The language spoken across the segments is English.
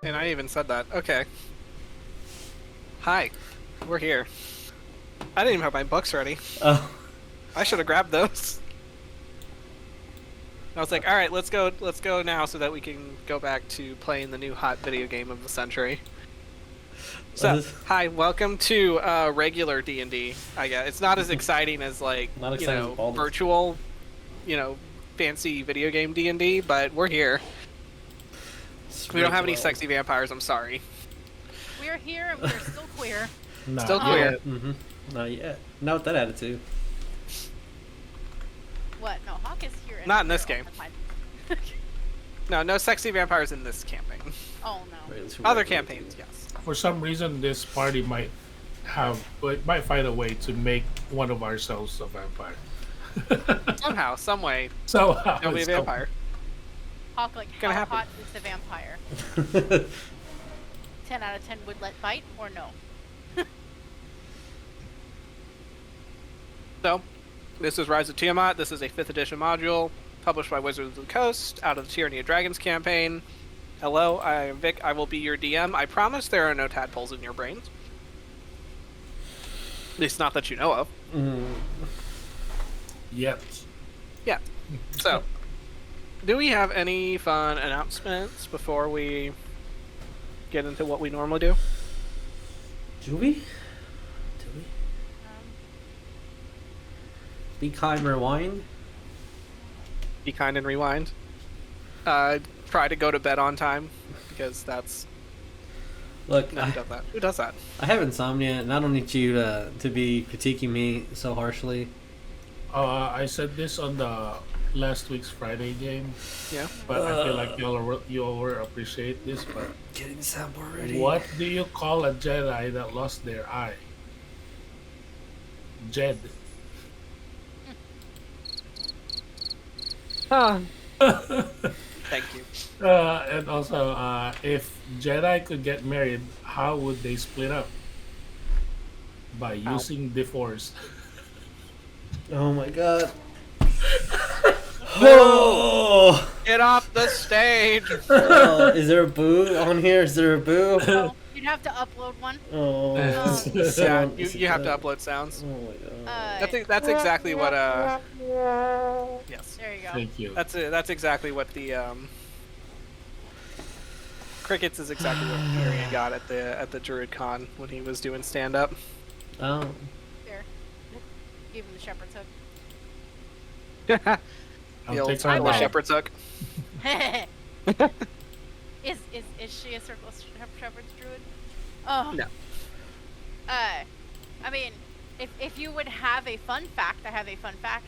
And I even said that. Okay. Hi. We're here. I didn't even have my books ready. Oh. I should have grabbed those. I was like, all right, let's go now so that we can go back to playing the new hot video game of the century. So, hi, welcome to regular D&D. I guess it's not as exciting as virtual, fancy video game D&D, but we're here. We don't have any sexy vampires. I'm sorry. We're here and we're still queer. Still queer. Mm-hmm. Not yet. Not with that attitude. What? No, Hawk is here. Not in this game. No sexy vampires in this campaign. Oh no. Other campaigns, yes. For some reason, this party might find a way to make one of ourselves a vampire. Somehow, some way. Somehow, it'll be a vampire. Hawk, how hot is the vampire? 10 out of 10 would let bite or no? So, this is Rise of Tiamat. This is a 5th edition module published by Wizards of the Coast out of the Tyranny of Dragons campaign. Hello, I am Vic. I will be your DM. I promise there are no tadpoles in your brains. At least not that you know of. Yep. Yeah. So, do we have any fun announcements before we get into what we normally do? Do we? Be kind, rewind. Be kind and rewind. Try to go to bed on time, because that's... Look, no, who does that? I have insomnia, and I don't need you to be critiquing me so harshly. I said this on the last week's Friday game. Yeah. But I feel like you'll appreciate this. But getting sad already. What do you call a Jedi that lost their eye? Jed. Thank you. And also, if Jedi could get married, how would they split up? By using the Force. Oh my god. Oh! Get off the stage! Oh, is there a boo on here? Is there a boo? No, you'd have to upload one. Oh. Yeah, you have to upload sounds. Oh my god. That's exactly what yes. There you go. Thank you. That's exactly what the Crickets is exactly what Arian got at the Druid Con when he was doing stand up. Oh. There. Give him the shepherd's hook. The old time the shepherd's hook. Is she a circle shepherd's druid? Oh. No. I mean, if you would have a fun fact, I have a fun fact.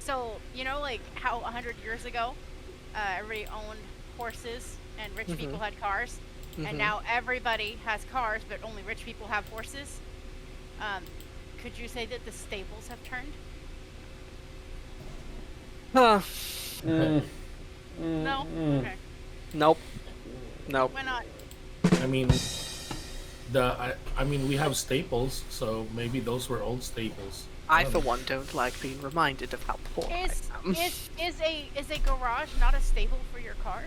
So, like how 100 years ago, everybody owned horses and rich people had cars, and now everybody has cars, but only rich people have horses. Could you say that the stables have turned? Huh. No? Okay. Nope. Why not? I mean, we have staples, so maybe those were old staples. I, for one, don't like being reminded of how poor I am. Is a garage not a stable for your car?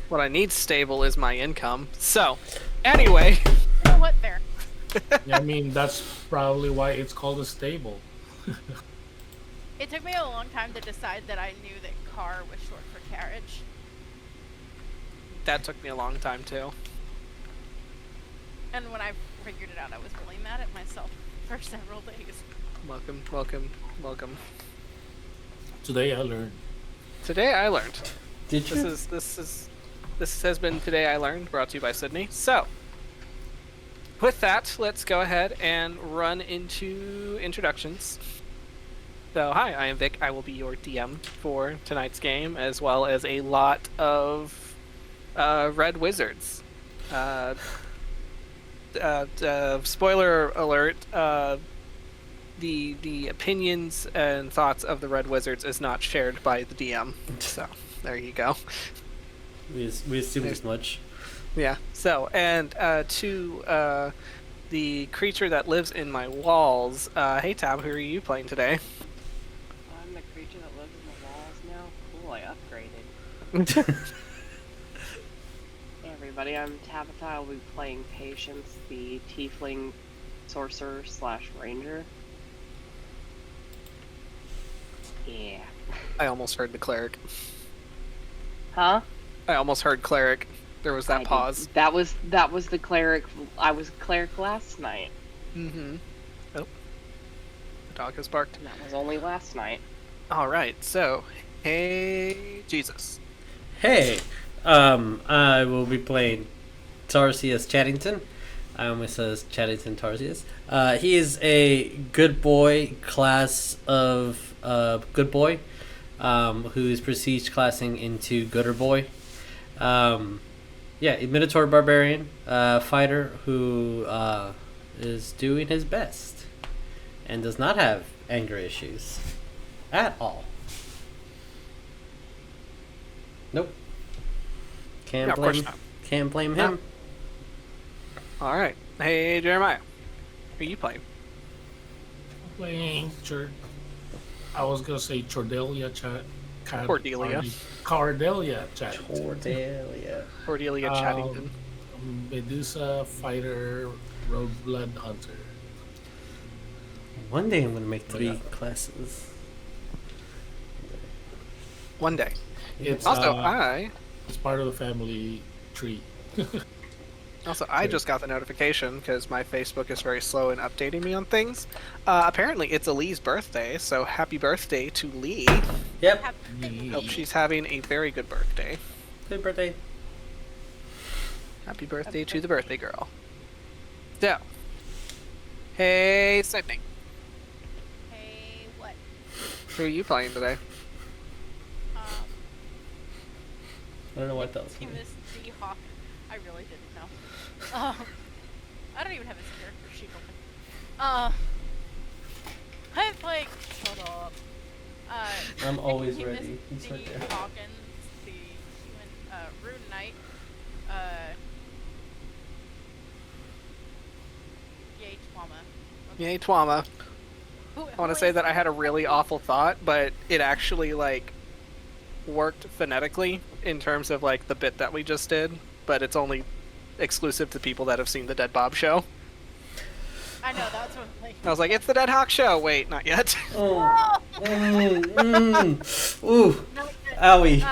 What I need stable is my income. So, anyway. You know what? There. Yeah, I mean, that's probably why it's called a stable. It took me a long time to decide that I knew that car was short for carriage. That took me a long time, too. And when I figured it out, I was really mad at myself for several days. Welcome. Today I learned. Today I learned. Did you? This has been Today I Learned, brought to you by Sydney. So, with that, let's go ahead and run into introductions. So, hi, I am Vic. I will be your DM for tonight's game, as well as a lot of Red Wizards. Spoiler alert, the opinions and thoughts of the Red Wizards is not shared by the DM. So, there you go. We assumed as much. Yeah. So, and to the creature that lives in my walls, hey Tab, who are you playing today? I'm the creature that lives in the walls now. Cool, I upgraded. Hey everybody, I'm Tabatha. I'll be playing Patience, the Tiefling Sorcerer / Ranger. Yeah. I almost heard the Cleric. Huh? I almost heard Cleric. There was that pause. That was the Cleric. I was Cleric last night. Mm-hmm. Oh. The dog has barked. And that was only last night. Alright, so, hey, Jesus. Hey, I will be playing Tarsius Chadington. I almost says Chadington Tarsius. He is a good boy class of good boy, who is prestige classing into gooder boy. A Minotaur barbarian fighter who is doing his best and does not have anger issues at all. Nope. Can't blame him. All right. Hey, Jeremiah. Who are you playing? I'm playing I was gonna say Cordelia Cordelia. Cordelia chat. Cordelia Chadington. Medusa fighter, rogue blood hunter. One day I'm gonna make 3 classes. One day. It's Also, it's part of the family tree. I just got the notification because my Facebook is very slow in updating me on things. Apparently, it's Lee's birthday, so happy birthday to Lee. Yep. Hope she's having a very good birthday. Good birthday. Happy birthday to the birthday girl. So, hey, Sydney. Hey, what? Who are you playing today? I don't know what that was. Nicodemus the Hawkins. I really didn't know. I don't even have his character sheet open. I'm playing. Hold up. I'm always Nicodemus ready. He's the right there. Hawkins, the human Rune Knight. Yay, Twama. Yay, Twama. I want to say that I had a really awful thought, but it actually, worked phonetically in terms of, the bit that we just did, but it's only exclusive to people that have seen the Dead Bob show. I know, that's what I was like, it's the Dead Hawk show! Wait, not yet. Oh. Ooh. No, Owie.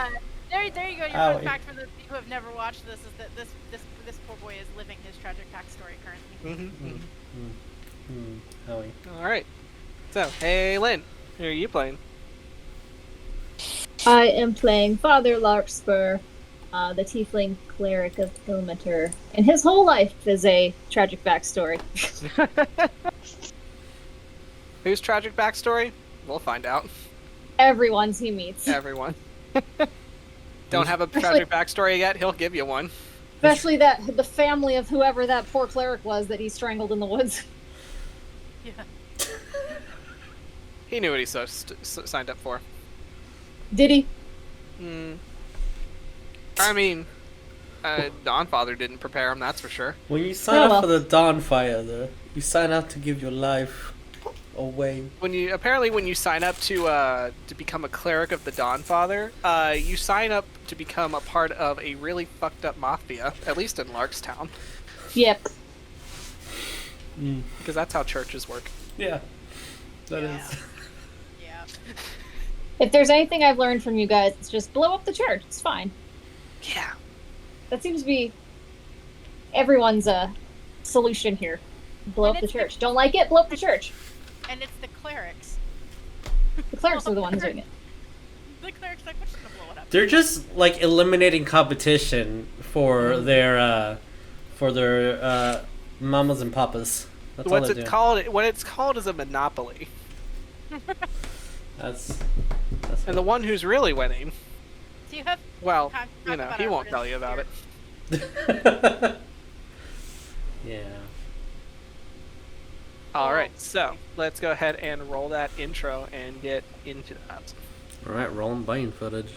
there you go. Your Owie. fun fact for the people who have never watched this is that this poor boy is living his tragic backstory currently. Owie. Alright. So, hey, Lynn. Who are you playing? I am playing Father Larkspur, the Tiefling Cleric of Ilmater, and his whole life is a tragic backstory. Whose tragic backstory? We'll find out. Everyone's he meets. Everyone. Don't have a tragic backstory yet? He'll give you one. Especially the family of whoever that poor cleric was that he strangled in the woods. Yeah. He knew what he signed up for. Did he? I mean, Dawnfather didn't prepare him, that's for sure. When you sign up for the Dawnfire, though, you sign up to give your life away. When you sign up to become a cleric of the Dawnfather, you sign up to become a part of a really fucked up mafia, at least in Larkstown. Yep. Because that's how churches work. Yeah. That is. Yeah. If there's anything I've learned from you guys, it's just blow up the church. It's fine. Yeah. That seems to be everyone's solution here. Blow up the church. Don't like it? Blow up the church. And it's the clerics. The clerics are the ones doing it. The clerics like, we're just gonna blow it up. They're just eliminating competition for their mamas and papas. That's all they're doing. What it's called is a monopoly. That's and the one who's really winning. Do you have? Well, he won't tell you about it. Yeah. All right, so let's go ahead and roll that intro and get into that. All right, rolling buying footage.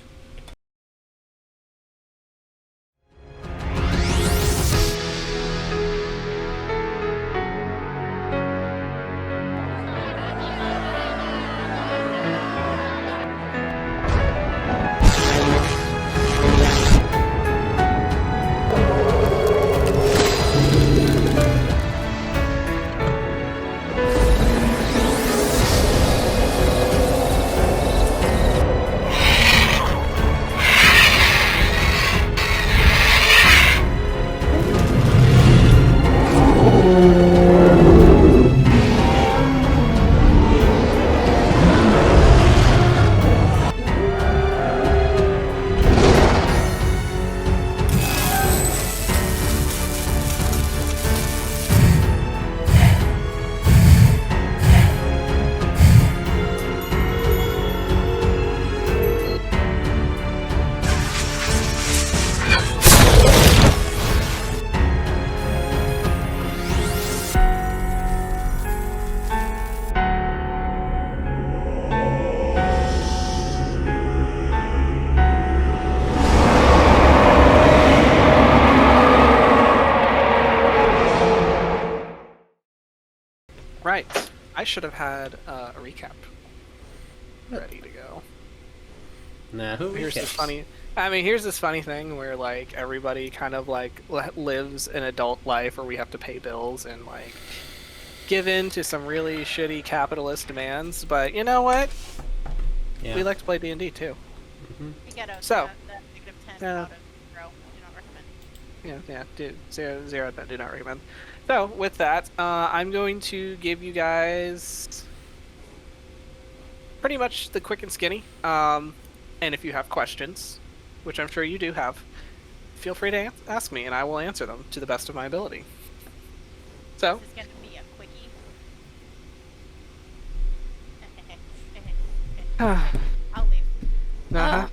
Right. I should have had a recap ready to go. Nah, who Here's this cares? funny. I mean, here's this funny thing where like everybody kind of like lives an adult life where we have to pay bills and like give in to some really shitty capitalist demands. But you know what? Yeah. We like to play D&D too. You get a So, -10 out of 0. Do not recommend. Yeah, zero out of 10, do not recommend. So with that, I'm going to give you guys pretty much the quick and skinny. And if you have questions, which I'm sure you do have, feel free to ask me, and I will answer them to the best of my ability. So, This is gonna be a quickie. I'll leave. uh-huh.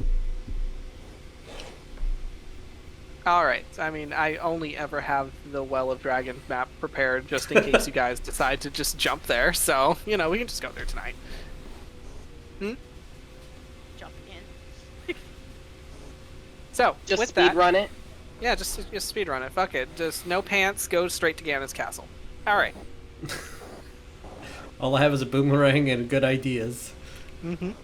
All right. I mean, I only ever have the Well of Dragon map prepared just in case you guys decide to just jump there. So, we can just go there tonight. Jump in. So, Just with speed that, run it. yeah, just speed run it. Fuck it. Just no pants. Go straight to Ganon's castle. All right. All I have is a boomerang and good ideas. Hawk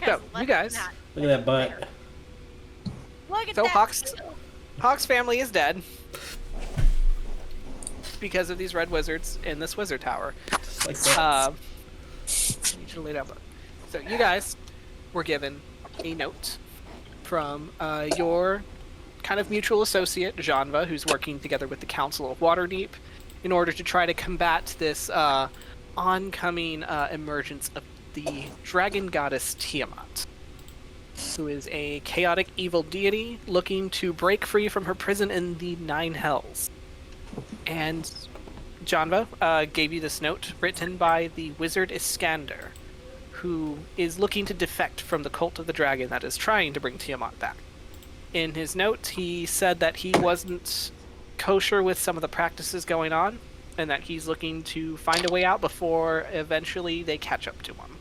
So, has you less guys- than that. Look at that butt. Look at So that. Hawk's family is dead because of these red wizards in this wizard tower. Just like that. Need you to lay down. So you guys were given a note from your kind of mutual associate, Janva, who's working together with the Council of Waterdeep in order to try to combat this oncoming emergence of the dragon goddess Tiamat, who is a chaotic evil deity looking to break free from her prison in the Nine Hells. And Janva gave you this note written by the wizard Iskander, who is looking to defect from the cult of the dragon that is trying to bring Tiamat back. In his note, he said that he wasn't kosher with some of the practices going on, and that he's looking to find a way out before eventually they catch up to him.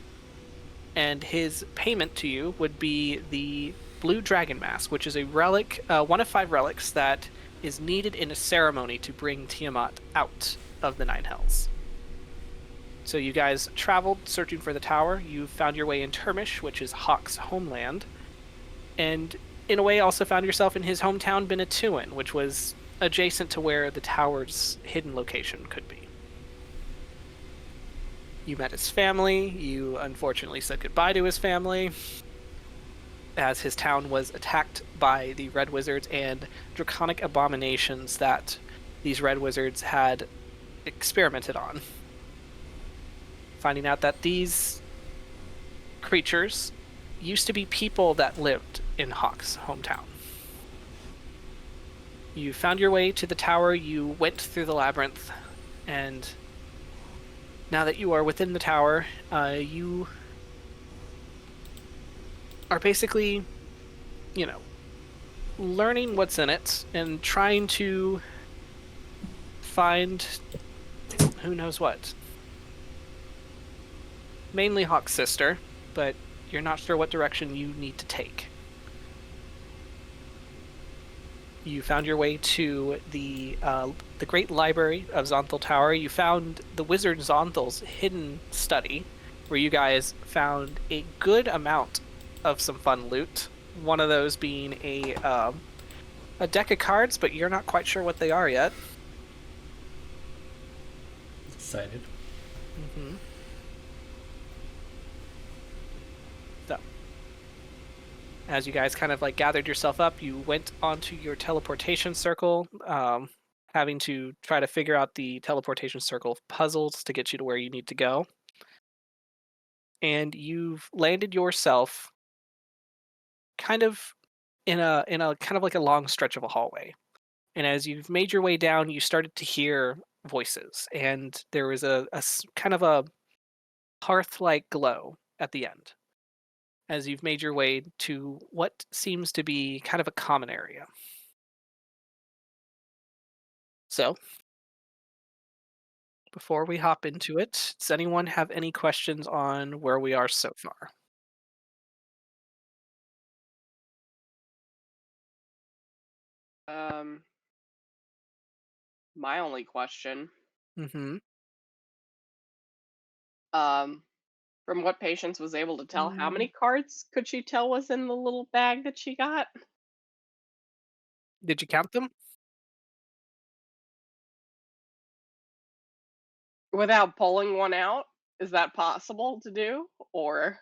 And his payment to you would be the Blue Dragon Mask, which is a relic, one of 5 relics that is needed in a ceremony to bring Tiamat out of the Nine Hells. So you guys traveled searching for the tower. You found your way in Termish, which is Hawk's homeland, and in a way also found yourself in his hometown Benatuin, which was adjacent to where the tower's hidden location could be. You met his family. You unfortunately said goodbye to his family, as his town was attacked by the Red Wizards and draconic abominations that these Red Wizards had experimented on. Finding out that these creatures used to be people that lived in Hawk's hometown. You found your way to the tower, you went through the labyrinth, and now that you are within the tower, you are basically, learning what's in it and trying to find who knows what. Mainly Hawk's sister, but you're not sure what direction you need to take. You found your way to the Great Library of Zonthal Tower. You found the Wizard Zonthal's hidden study, where you guys found a good amount of some fun loot. One of those being a deck of cards, but you're not quite sure what they are yet. Excited. Mm-hmm. So, as you guys kind of like gathered yourself up, you went onto your teleportation circle, having to try to figure out the teleportation circle puzzles to get you to where you need to go. And you've landed yourself kind of in a kind of like a long stretch of a hallway. And as you've made your way down, you started to hear voices, and there was a kind of a hearth-like glow at the end as you've made your way to what seems to be kind of a common area. So, before we hop into it, does anyone have any questions on where we are so far? My only question, Mm-hmm. From what Patience was able to tell, how many cards could she tell was in the little bag that she got? Did you count them? Without pulling one out? Is that possible to do? Or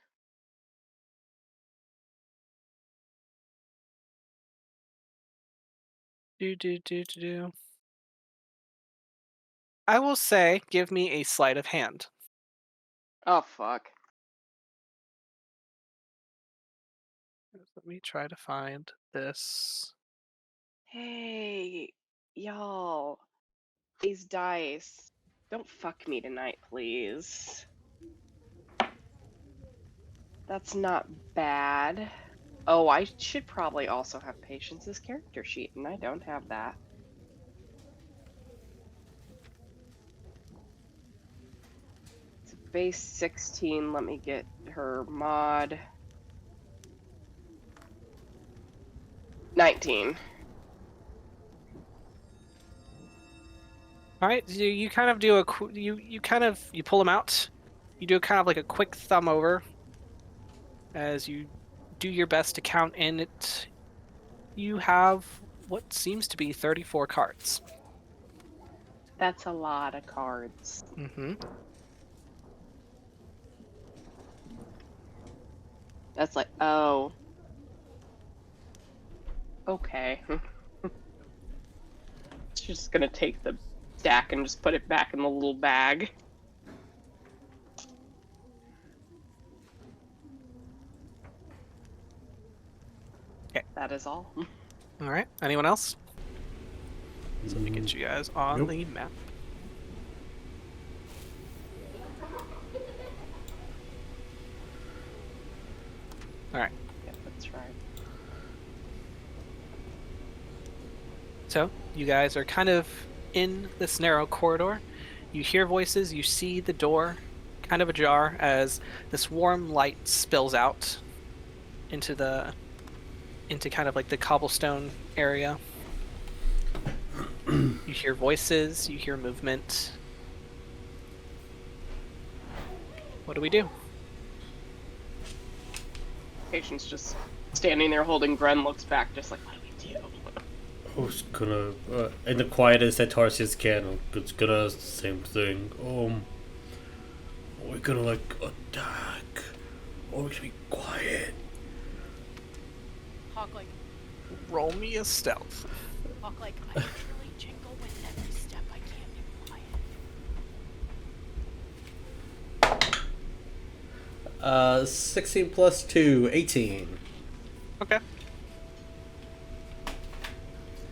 Do. I will say, give me a sleight of hand. oh fuck. Let me try to find this. Hey, y'all. These dice. Don't fuck me tonight, please. That's not bad. Oh, I should probably also have Patience's character sheet, and I don't have that. It's a base 16. Let me get her mod. 19. All right, you kind of do you pull them out. You do kind of like a quick thumb over as you do your best to count in it. You have what seems to be 34 cards. That's a lot of cards. Mm-hmm. That's like, oh. Okay. She's just gonna take the stack and just put it back in the little bag. Okay. That is all. All right. Anyone else? So let me get you guys on Nope. the map. All right. Yeah, that's right. So you guys are kind of in this narrow corridor. You hear voices. You see the door kind of ajar as this warm light spills out into kind of like the cobblestone area. You hear voices. You hear movement. What do we do? Patience just standing there holding Gren, looks back just like, what do we do? I was gonna, in the quietest that Tarsius can, it's gonna same thing. We're gonna like attack, or we can be quiet. Hawk like, Roll me a stealth. Hawk like, I literally jingle with every step. I can't be quiet. 16 plus 2, 18. Okay.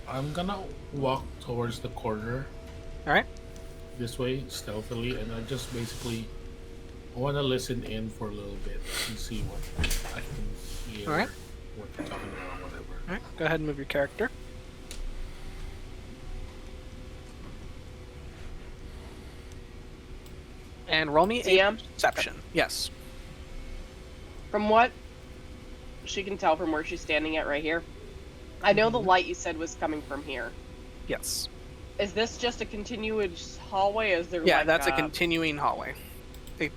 I'm gonna walk towards the corner All right. this way stealthily, and I just basically want to listen in for a little bit and see what I can hear. All right. What they're talking about, whatever. All right. Go ahead and move your character. And roll me a TM? perception. Yes. From what she can tell from where she's standing at right here, I know the light you said was coming from here. Yes. Is this just a continuous hallway? Is there Yeah, like that's a continuing hallway.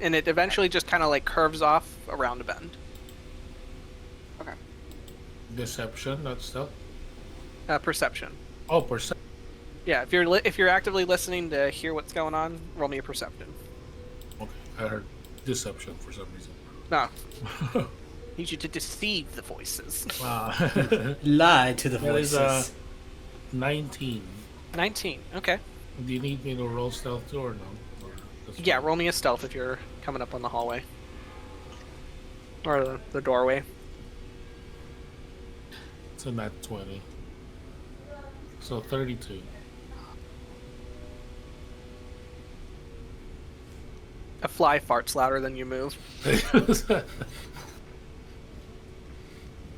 And it eventually just kind of like curves off around a bend. Okay. Deception, that stuff. Perception. Oh, perception. Yeah, if you're actively listening to hear what's going on, roll me a perception. Okay, I heard deception for some reason. No. Need you to deceive the voices. Lie to the That is voices. 19. 19. Okay. Do you need me to roll stealth too or no? Or that's Yeah, fine? roll me a stealth if you're coming up on the hallway. Or the doorway. It's a nat 20. So 32. A fly farts louder than you move.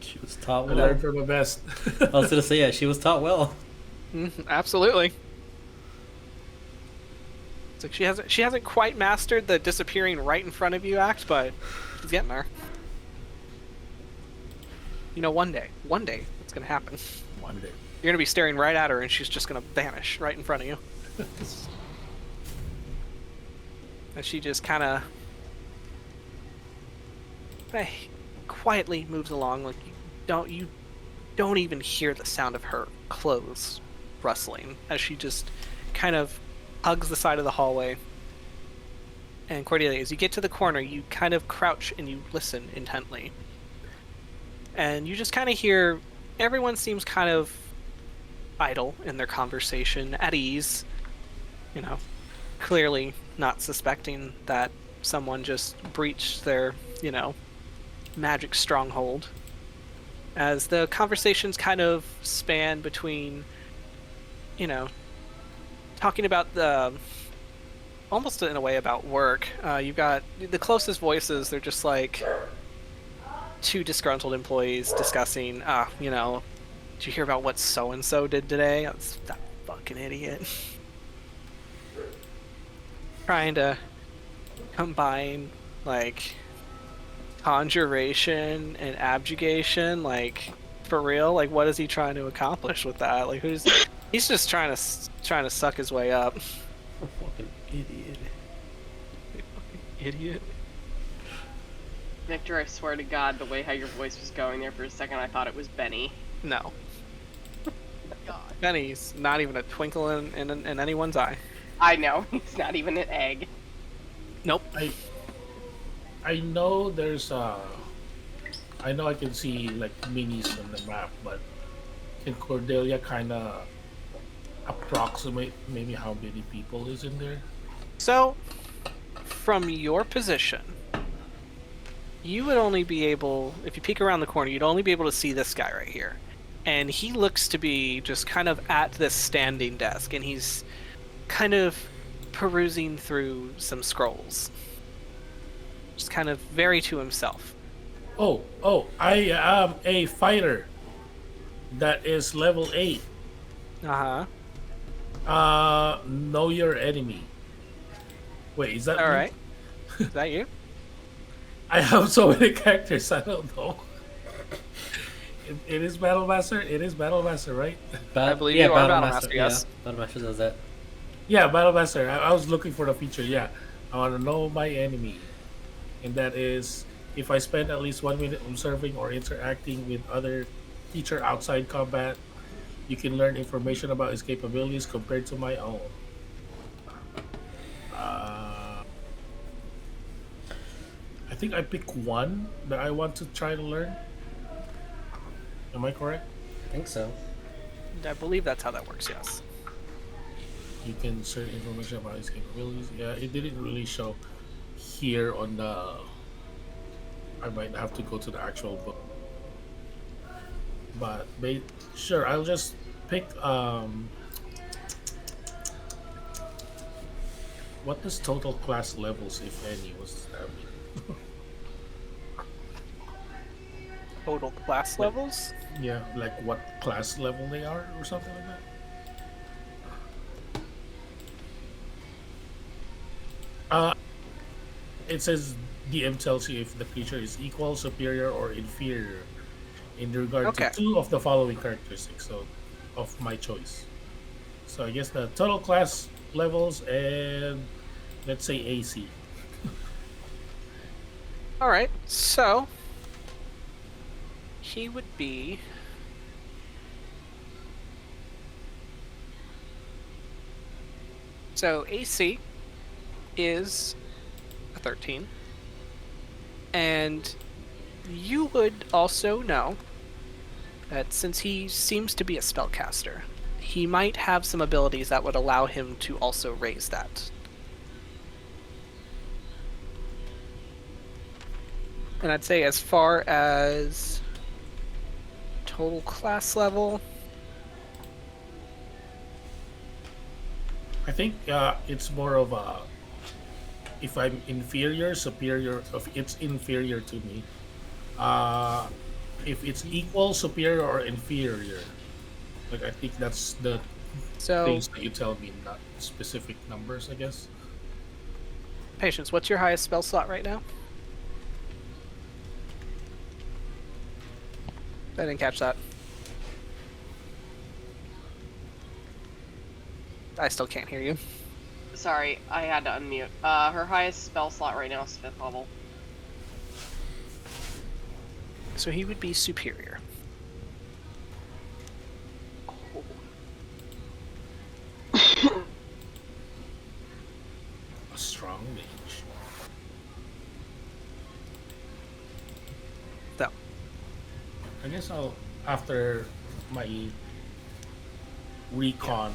She was taught I well. learned from the best. I was gonna say, yeah, she was taught well. Absolutely. It's like she hasn't quite mastered the disappearing right in front of you act, but she's getting there. You know, one day it's gonna happen. One day. You're gonna be staring right at her, and she's just gonna vanish right in front of you. And she just kind of kind of quietly moves along. Like you don't even hear the sound of her clothes rustling as she just kind of hugs the side of the hallway. And Cordelia, as you get to the corner, you kind of crouch and you listen intently. And you just kind of hear everyone seems kind of idle in their conversation, at ease, clearly not suspecting that someone just breached their, magic stronghold. As the conversations kind of span between, talking about almost in a way about work. You've got the closest voices, they're just like two disgruntled employees discussing, did you hear about what so-and-so did today? That's that fucking idiot. Trying to combine, like, conjuration and abjugation, like, for real? Like, what is he trying to accomplish with that? Like, he's just trying to suck his way up. Fucking idiot. Fucking idiot. Victor, I swear to God, the way how your voice was going there for a second, I thought it was Benny. No. God. Benny's not even a twinkle in anyone's eye. I know, he's not even an egg. Nope. I know there's I know I can see like minis on the map, but can Cordelia kind of approximate maybe how many people is in there? So, from your position, you would only be able, if you peek around the corner, you'd only be able to see this guy right here. And he looks to be just kind of at this standing desk, and he's kind of perusing through some scrolls. Just kind of very to himself. Oh, I am a fighter that is level 8. Uh-huh. Know your enemy. Wait, is that All me? right. Is that you? I have so many characters, I don't know. It is Battlemaster? It is Battlemaster, right? I believe you are Battlemaster, yes. Yeah, Battlemaster does that. Yeah, Battlemaster. I was looking for the feature, yeah. I want to know my enemy. And that is, if I spend at least 1 minute observing or interacting with other teacher outside combat, you can learn information about his capabilities compared to my own. I think I pick one that I want to try to learn. Am I correct? I think so. I believe that's how that works, yes. You can search information about his capabilities. Yeah, it didn't really show here on the... I might have to go to the actual book. But sure, I'll just pick what does total class levels, if any, was that mean? Total class levels? Yeah, like what class level they are or something like that. It says DM tells you if the creature is equal, superior, or inferior in regard to 2 of the following characteristics, so of my choice. So I guess the total class levels and let's say AC. All right, so he would be so AC is a 13, and you would also know that since he seems to be a spellcaster, he might have some abilities that would allow him to also raise that. And I'd say as far as total class level, I think it's more of a if I'm inferior, superior. If it's inferior to me, if it's equal, superior, or inferior. Like I think that's the things that you tell me, not specific numbers. I guess. Patience, what's your highest spell slot right now? I didn't catch that. I still can't hear you. Sorry, I had to unmute. Her highest spell slot right now is 5th level. So he would be superior. A strong mage. So, I guess after my recon,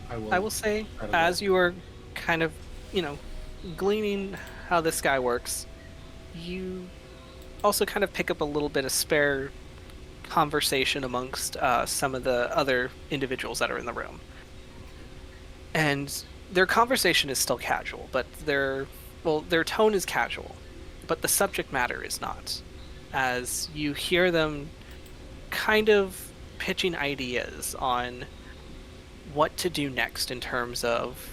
I will say, as you are kind of, gleaning how this guy works, you also kind of pick up a little bit of spare conversation amongst some of the other individuals that are in the room. And their conversation is still casual, but their tone is casual, but the subject matter is not. As you hear them kind of pitching ideas on what to do next in terms of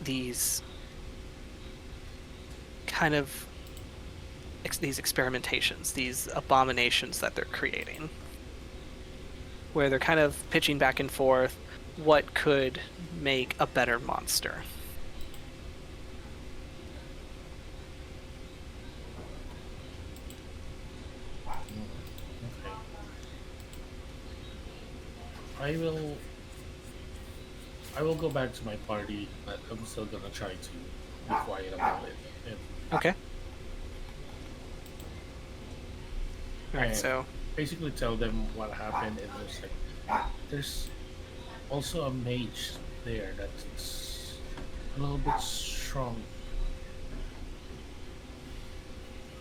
these kind of these experimentations, these abominations that they're creating, where they're kind of pitching back and forth what could make a better monster. Okay. I will go back to my party, but I'm still gonna try to be quiet about it. Okay. Alright, so basically tell them what happened, and there's there's also a mage there that's a little bit strong.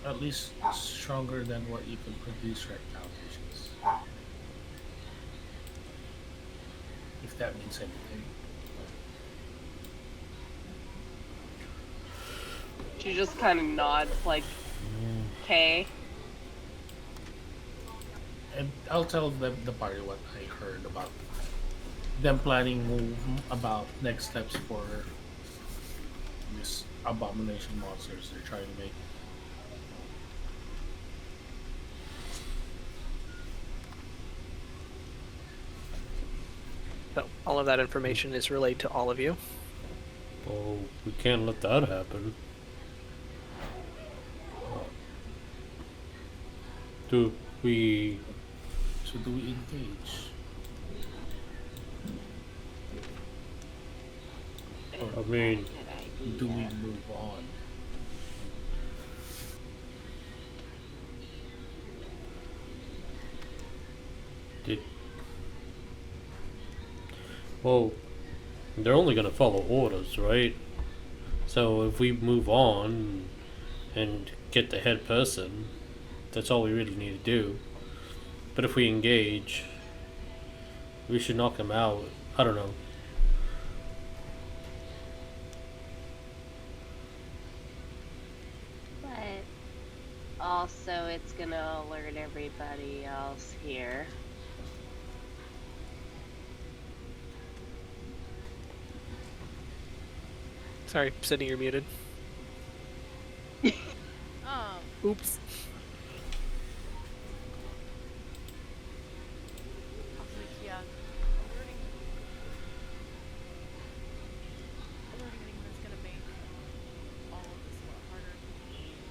At least stronger than what you can produce right now, patients. If that means anything. She just kind of nods, like, okay. And I'll tell them the party what I heard about them planning about next steps for this abomination monsters they're trying to make. So all of that information is relayed to all of you. Well, we can't let that happen. Do we engage? I mean, do we move on? Well, they're only gonna follow orders, right? So if we move on and get the head person, that's all we really need to do. But if we engage, we should knock them out. I don't know. But also, it's gonna alert everybody else here. Sorry, Sydney, you're muted. Oops. Yeah. Alerting anyone is gonna make all of this a lot harder.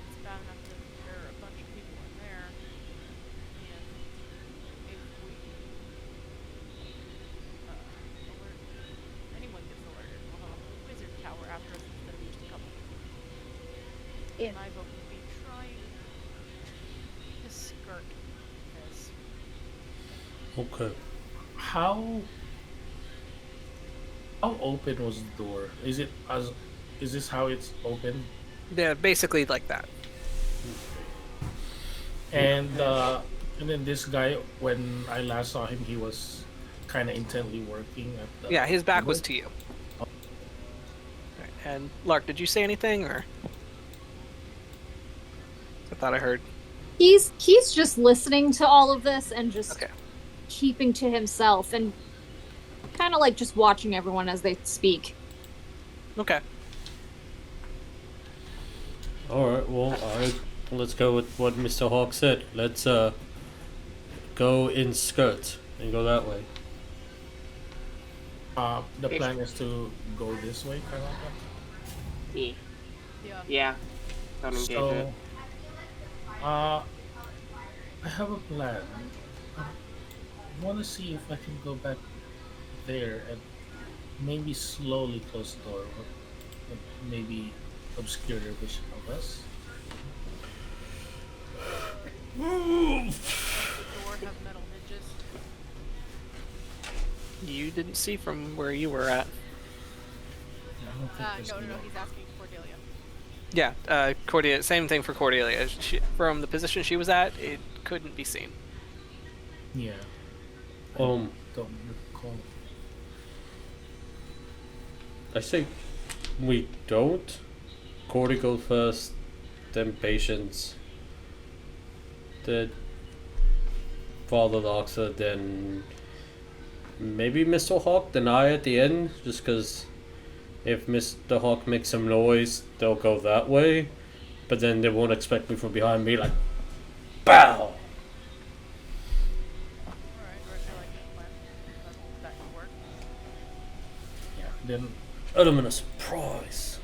It's bad enough that there are a bunch of people in there, and if we alert anyone gets alerted, we'll have a wizard tower after us instead of just a couple. Yeah. My vote would be trying to skirt this. Okay. How open was the door? Is this how it's open? Yeah, basically like that. And then this guy, when I last saw him, he was kind of intently working at the. Yeah, his back was table. to you. Right, and Lark, did you say anything, or? I thought I heard. He's just listening to all of this and just Okay. keeping to himself and kind of like just watching everyone as they speak. Okay. Alright, well, let's go with what Mr. Hawk said. Let's go in skirt and go that way. The plan is to go this way, kind of. Yeah. Yeah. Don't engage it. I have a plan. I want to see if I can go back there and maybe slowly close the door, or maybe obscure their vision of us. Does the door have metal hinges? You didn't see from where you were at. I don't think there's No, anyone. he's asking Cordelia. Yeah, Cordelia. Same thing for Cordelia. From the position she was at, it couldn't be seen. Yeah. I Um, don't recall. I say we don't. Cordy goes first, then Patience, then Father Loxa, then maybe Mr. Hawk, then I at the end, just because if Mr. Hawk makes some noise, they'll go that way, but then they won't expect me from behind me, like, BOW! Alright, I like that plan. That could work. Yeah. Then Element of surprise.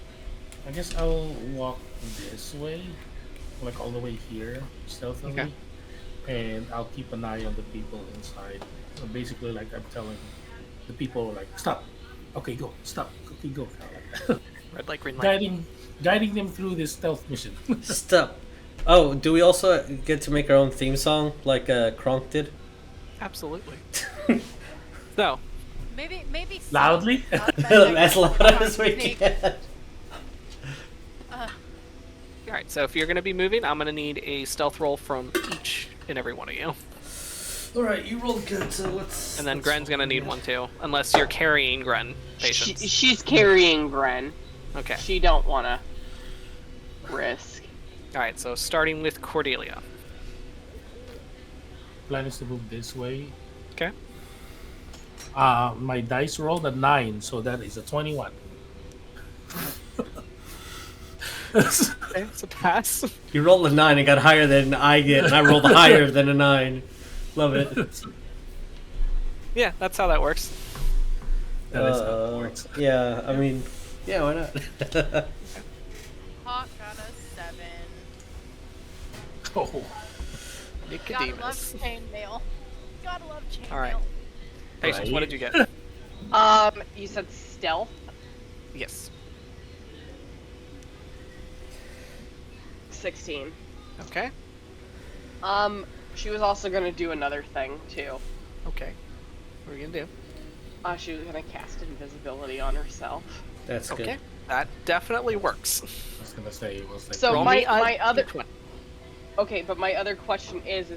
I guess I'll walk this way, like all the way here, stealthily, Okay. and I'll keep an eye on the people inside. So basically, like I'm telling the people, like stop, okay, go, stop, okay, go, Red light, green light. guiding them through this stealth mission. Stop. Oh, do we also get to make our own theme song, like Kronk did? Absolutely. So, Maybe Loudly? As loud as we can. alright, so if you're going to be moving, I'm going to need a stealth roll from each and every one of you. Alright, you rolled good, so let's... And then Gren's going to need one too, unless you're carrying Gren, Patience. She's carrying Gren. Okay. She don't want to risk. Alright, so starting with Cordelia. Plan is to move this way. Okay. My dice rolled a 9, so that is a 21. Okay, it's a pass. You rolled a 9 and got higher than I get, and I rolled higher than a 9. Love it. Yeah, that's how that works. That is how it works. Yeah, I mean, yeah, why not? Hawk got a 7. Oh, Gotta love Nicodemus. chainmail. Gotta love chainmail. Alright. Patience, what did you get? You said stealth. Yes. 16. Okay. She was also gonna do another thing too. Okay. What are you gonna do? She was gonna cast invisibility on herself. That's good. Okay. That definitely works. I was gonna say it was like. So Roll my me a my other D20. okay, but my other question is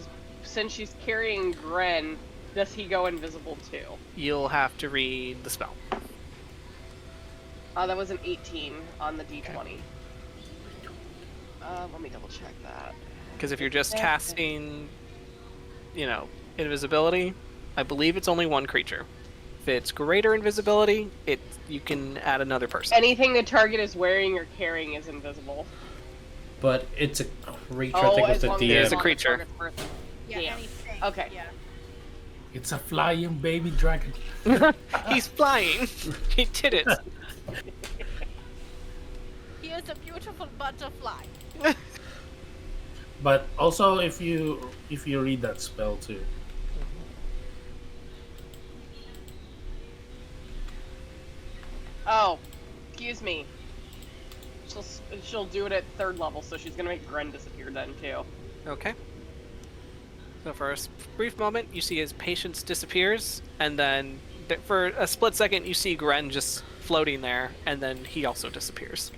since she's carrying Gren, does he go invisible too? You'll have to read the spell. That was an 18 on the D20. Let me double check that. Because if you're just casting, invisibility, I believe it's only one creature. If it's greater invisibility, you can add another person. Anything the target is wearing or carrying is invisible. But it's a creature, I think, with as the long as It DM. is it's a on the creature. target's person. Yeah, Yeah. anything. Okay. Yeah. It's a flying baby dragon. He's flying. He did it. He is a beautiful butterfly. But also, if you read that spell too, Oh, excuse me. She'll do it at 3rd level, so she's gonna make Gren disappear then too. Okay. So for a brief moment, you see his patience disappears, and then for a split second, you see Gren just floating there, and then he also disappears.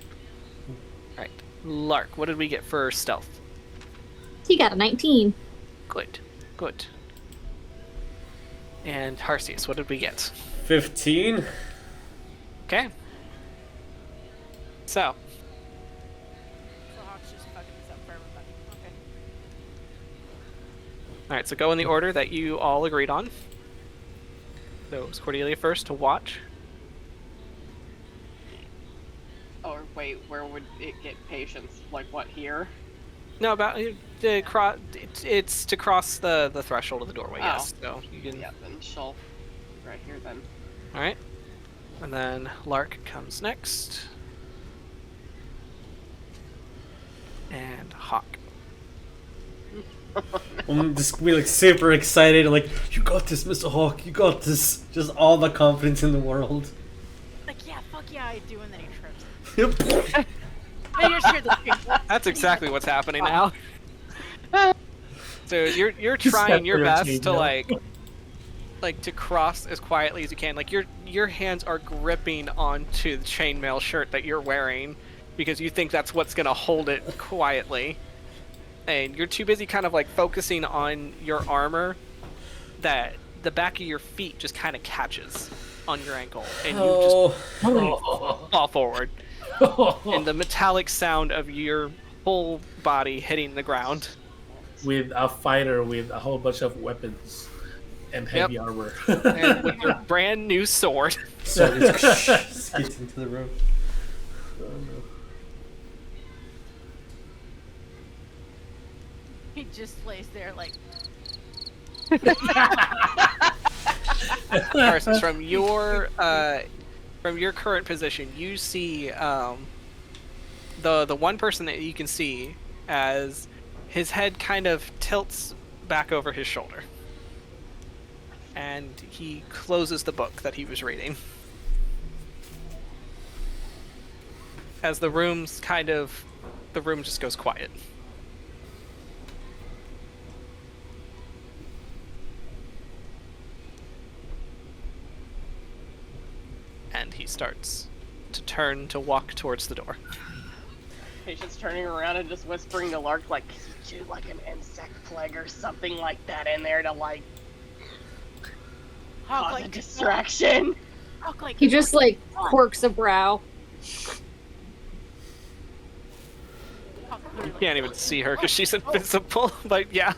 Alright. Lark, what did we get for stealth? He got a 19. Good. Good. And Tarsius, what did we get? 15? Okay. So, So Hawk's just fucking this up for everybody. Okay. alright, so go in the order that you all agreed on. So it was Cordelia first to watch. Or wait, where would it get patience? Like what, here? No, it's to cross the threshold of the doorway, yes. So you can. Yeah, then she'll right here then. Alright. And then Lark comes next. And Hawk. I'm just be like super excited, like, you got this, Mr. Hawk, you got this. Just all the confidence in the world. Like, yeah, fuck yeah, I do, and then he trips. Yep. And you're sure the That's exactly what's happening now. So you're Just trying your after a best to change, like to cross as quietly as you can. Like your hands are gripping onto the chainmail shirt that you're wearing because you think that's what's gonna hold it quietly. And you're too busy kind of like focusing on your armor that the back of your feet just kind of catches on your ankle and you just fall forward. And the metallic sound of your whole body hitting the ground. With a fighter with a whole bunch of weapons and heavy armor. And with your brand new sword. So it just gets into the room. Oh, no. He just lays there like. Tarsius, from your current position, you see the one person that you can see as his head kind of tilts back over his shoulder, and he closes the book that he was reading. As the room just goes quiet. And he starts to turn to walk towards the door. Patient's turning around and just whispering to Lark, like, do like an insect plague or something like that in there to like Hawk, cause a like, distraction. Hawk, like, He just like quirks a brow. Hawk, You literally, can't even see her because she's invisible, but yeah.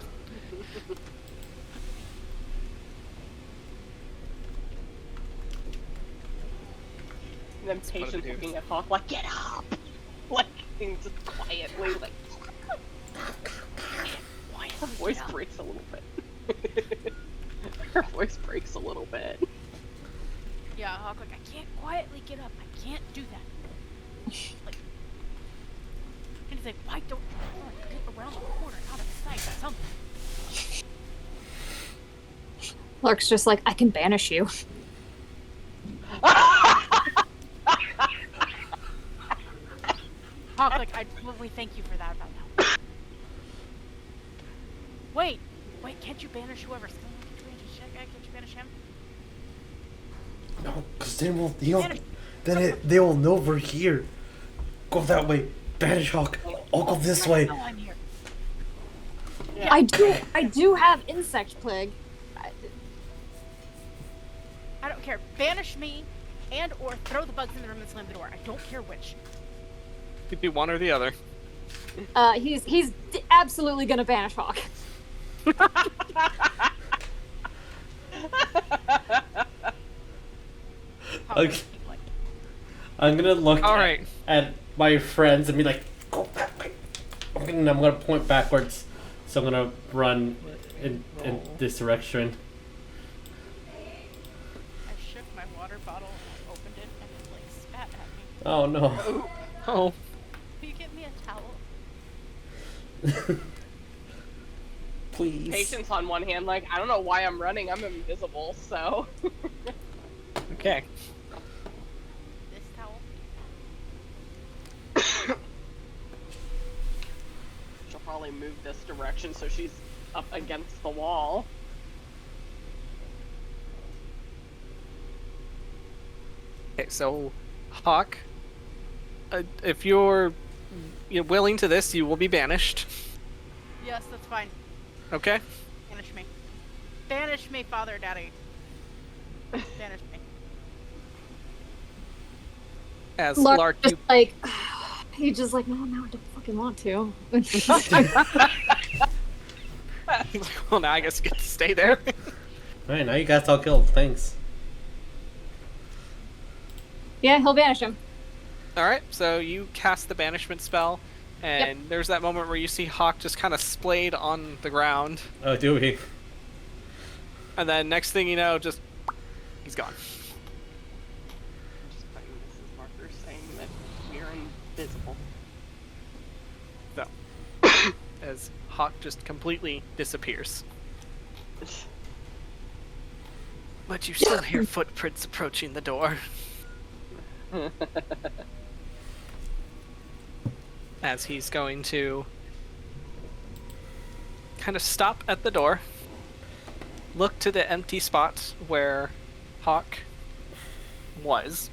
And then what Patient's it is. looking at Hawk like, get up! Like, and just quietly, like, her voice breaks a little bit. Her voice breaks a little bit. yeah, Hawk, like, I can't quietly get up. I can't do that. Like, and he's like, why don't you get around the corner, out of sight, or something? Lark's just like, I can banish you. Hawk, like, I totally thank you for that about now. Wait, can't you banish whoever's still can't you banish him? No, because they will know we're here. Go that way. Banish Hawk. I'll go this way. No, I'm here. Yeah. I do have insect plague. I don't care. Banish me, and or throw the bugs in the room and slam the door. I don't care which. You could do one or the other. He's absolutely gonna banish Hawk. Okay. I'm gonna look Alright. at my friends and be like, go that way. And I'm gonna point backwards. So I'm gonna run in this direction. I shook my water bottle and I opened it and it like spat at me. Oh no. Oh. Will you get me a towel? Please. Patient's on one hand, like, I don't know why I'm running, I'm invisible, so. Okay. This towel? She'll probably move this direction so she's up against the wall. Okay, so Hawk, if you're willing to this, you will be banished. Yes, that's fine. Okay? Banish me. Banish me, Father Daddy. Banish me. As Lark Lark, just you like he's just like, no, I don't fucking want to. well, now I guess you get to stay there. Alright, now you guys all killed. Thanks. Yeah, he'll banish him. Alright, so you cast the banishment spell, and there's that moment where you see Hawk just kind of splayed on the ground, Oh, do we? and then next thing you know, just he's gone. Just putting this as markers saying that we're invisible. So, as as Hawk just completely disappears. But you still hear footprints approaching the door. As he's going to kind of stop at the door, look to the empty spot where Hawk was.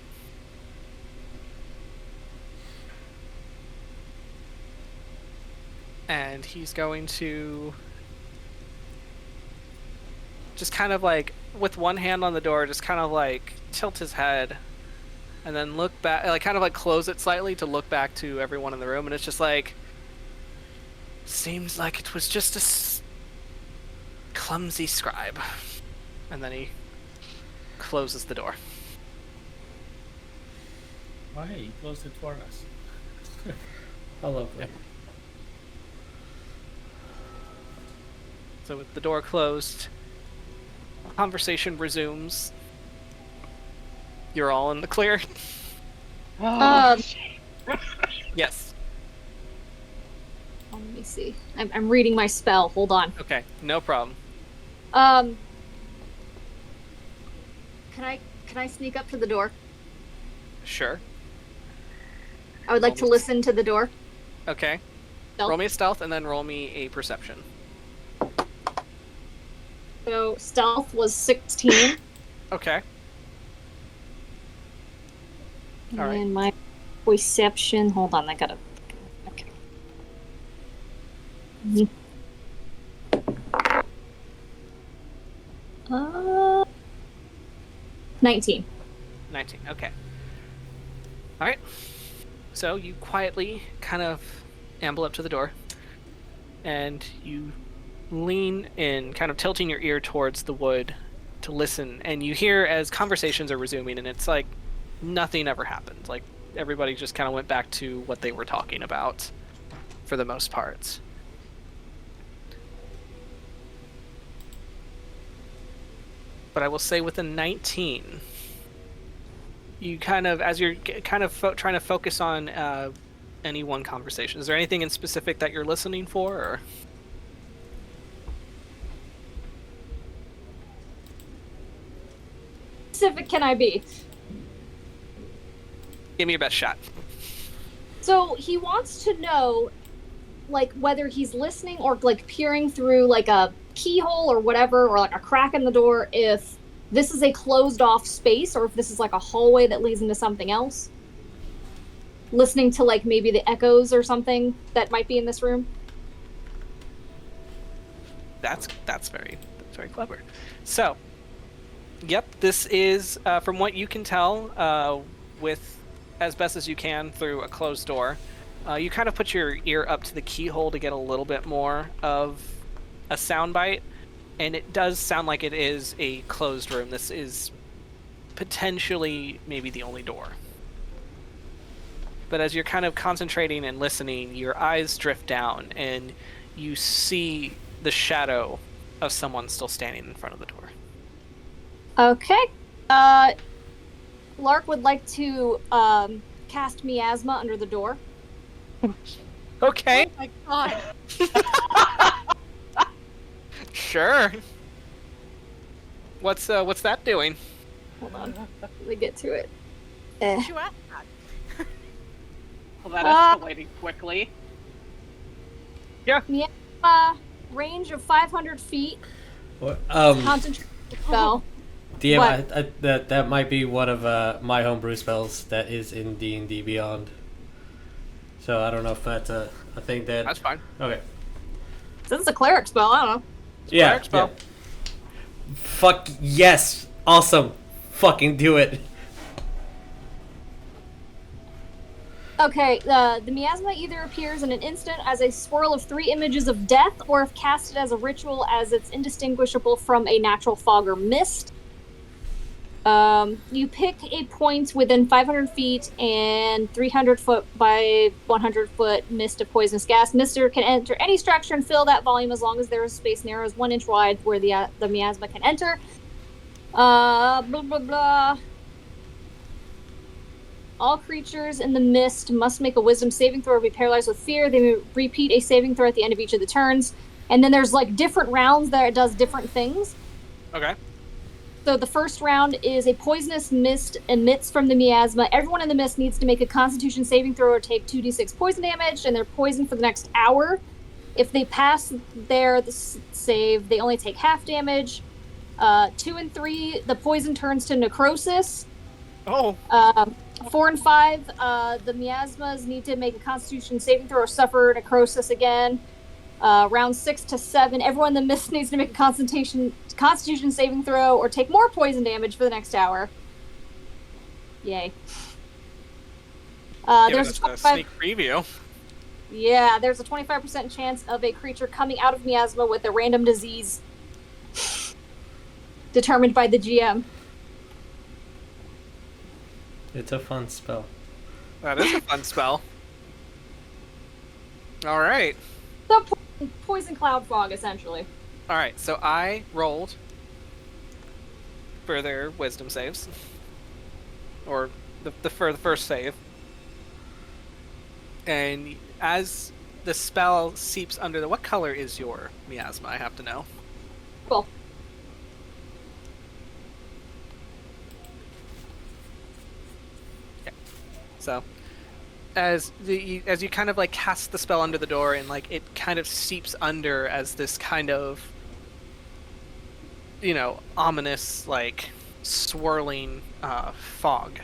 And he's going to just kind of like, with one hand on the door, just kind of like tilt his head and then look back, like kind of like close it slightly to look back to everyone in the room. And it's just like, seems like it was just a clumsy scribe. And then he closes the door. Why? He closed it for us. I love that. So with the door closed, conversation resumes. You're all in the clear. Yes. Let me see. I'm reading my spell. Hold on. Okay, no problem. Can I sneak up to the door? Sure. I would like to listen to the door. Okay. Stealth. Roll me a stealth and then roll me a perception. So stealth was 16. Okay. All right. And my perception. Hold on, I gotta. Okay. 19. 19, okay. Alright. So you quietly kind of amble up to the door, and you lean in, kind of tilting your ear towards the wood to listen, and you hear as conversations are resuming, and it's like nothing ever happened. Like, everybody just kind of went back to what they were talking about, for the most part. But I will say with a 19, you kind of, as you're kind of trying to focus on any one conversation, is there anything in specific that you're listening for? Or? Specific can I be? Give me your best shot. So he wants to know, like, whether he's listening or like peering through like a keyhole or whatever, or like a crack in the door, if this is a closed off space or if this is like a hallway that leads into something else. Listening to like maybe the echoes or something that might be in this room. That's very clever. So, yep, this is from what you can tell, with as best as you can through a closed door. You kind of put your ear up to the keyhole to get a little bit more of a soundbite, and it does sound like it is a closed room. This is potentially maybe the only door. But as you're kind of concentrating and listening, your eyes drift down, and you see the shadow of someone still standing in front of the door. Okay. Lark would like to cast Miasma under the door. Okay. Oh my god. Sure. What's that doing? Hold on. Let me get to it. Did you ask that? Well, that escalated quickly. Yeah. Range of 500 feet. What? Concentrate spell. DM, that might be one of my homebrew spells that is in D&D Beyond. So I don't know if that's a thing that... That's fine. Okay. This is a cleric spell, I don't know. Yeah. Cleric spell. Yeah. Fuck yes! Awesome! Fucking do it! Okay, the miasma either appears in an instant as a swirl of 3 images of death, or if casted as a ritual, as it's indistinguishable from a natural fog or mist. You pick a point within 500 feet and 300 foot by 100 foot mist of poisonous gas. Mister can enter any structure and fill that volume as long as there is space narrow as 1 inch wide where the miasma can enter. Blah, blah, blah. All creatures in the mist must make a wisdom saving throw or be paralyzed with fear. They may repeat a saving throw at the end of each of the turns. And then there's like different rounds that it does different things. Okay. So the first round is a poisonous mist emits from the miasma. Everyone in the mist needs to make a Constitution saving throw or take 2d6 poison damage, and they're poisoned for the next hour. If they pass the save, they only take half damage. 2 and 3, the poison turns to necrosis. Oh. 4 and 5, the miasmas need to make a Constitution saving throw or suffer necrosis again. Round 6 to 7, everyone in the mist needs to make a Constitution saving throw or take more poison damage for the next hour. Yay. There's a sneak preview. Yeah, there's a 25% chance of a creature coming out of miasma with a random disease determined by the GM. It's a fun spell. That is a fun spell. All right. The poison cloud fog, essentially. All right. So I rolled for their wisdom saves, or for the first save, and as the spell seeps under the... What color is your miasma? I have to know. Cool. So, as you kind of like cast the spell under the door, and like it kind of seeps under as this kind of, ominous like swirling fog.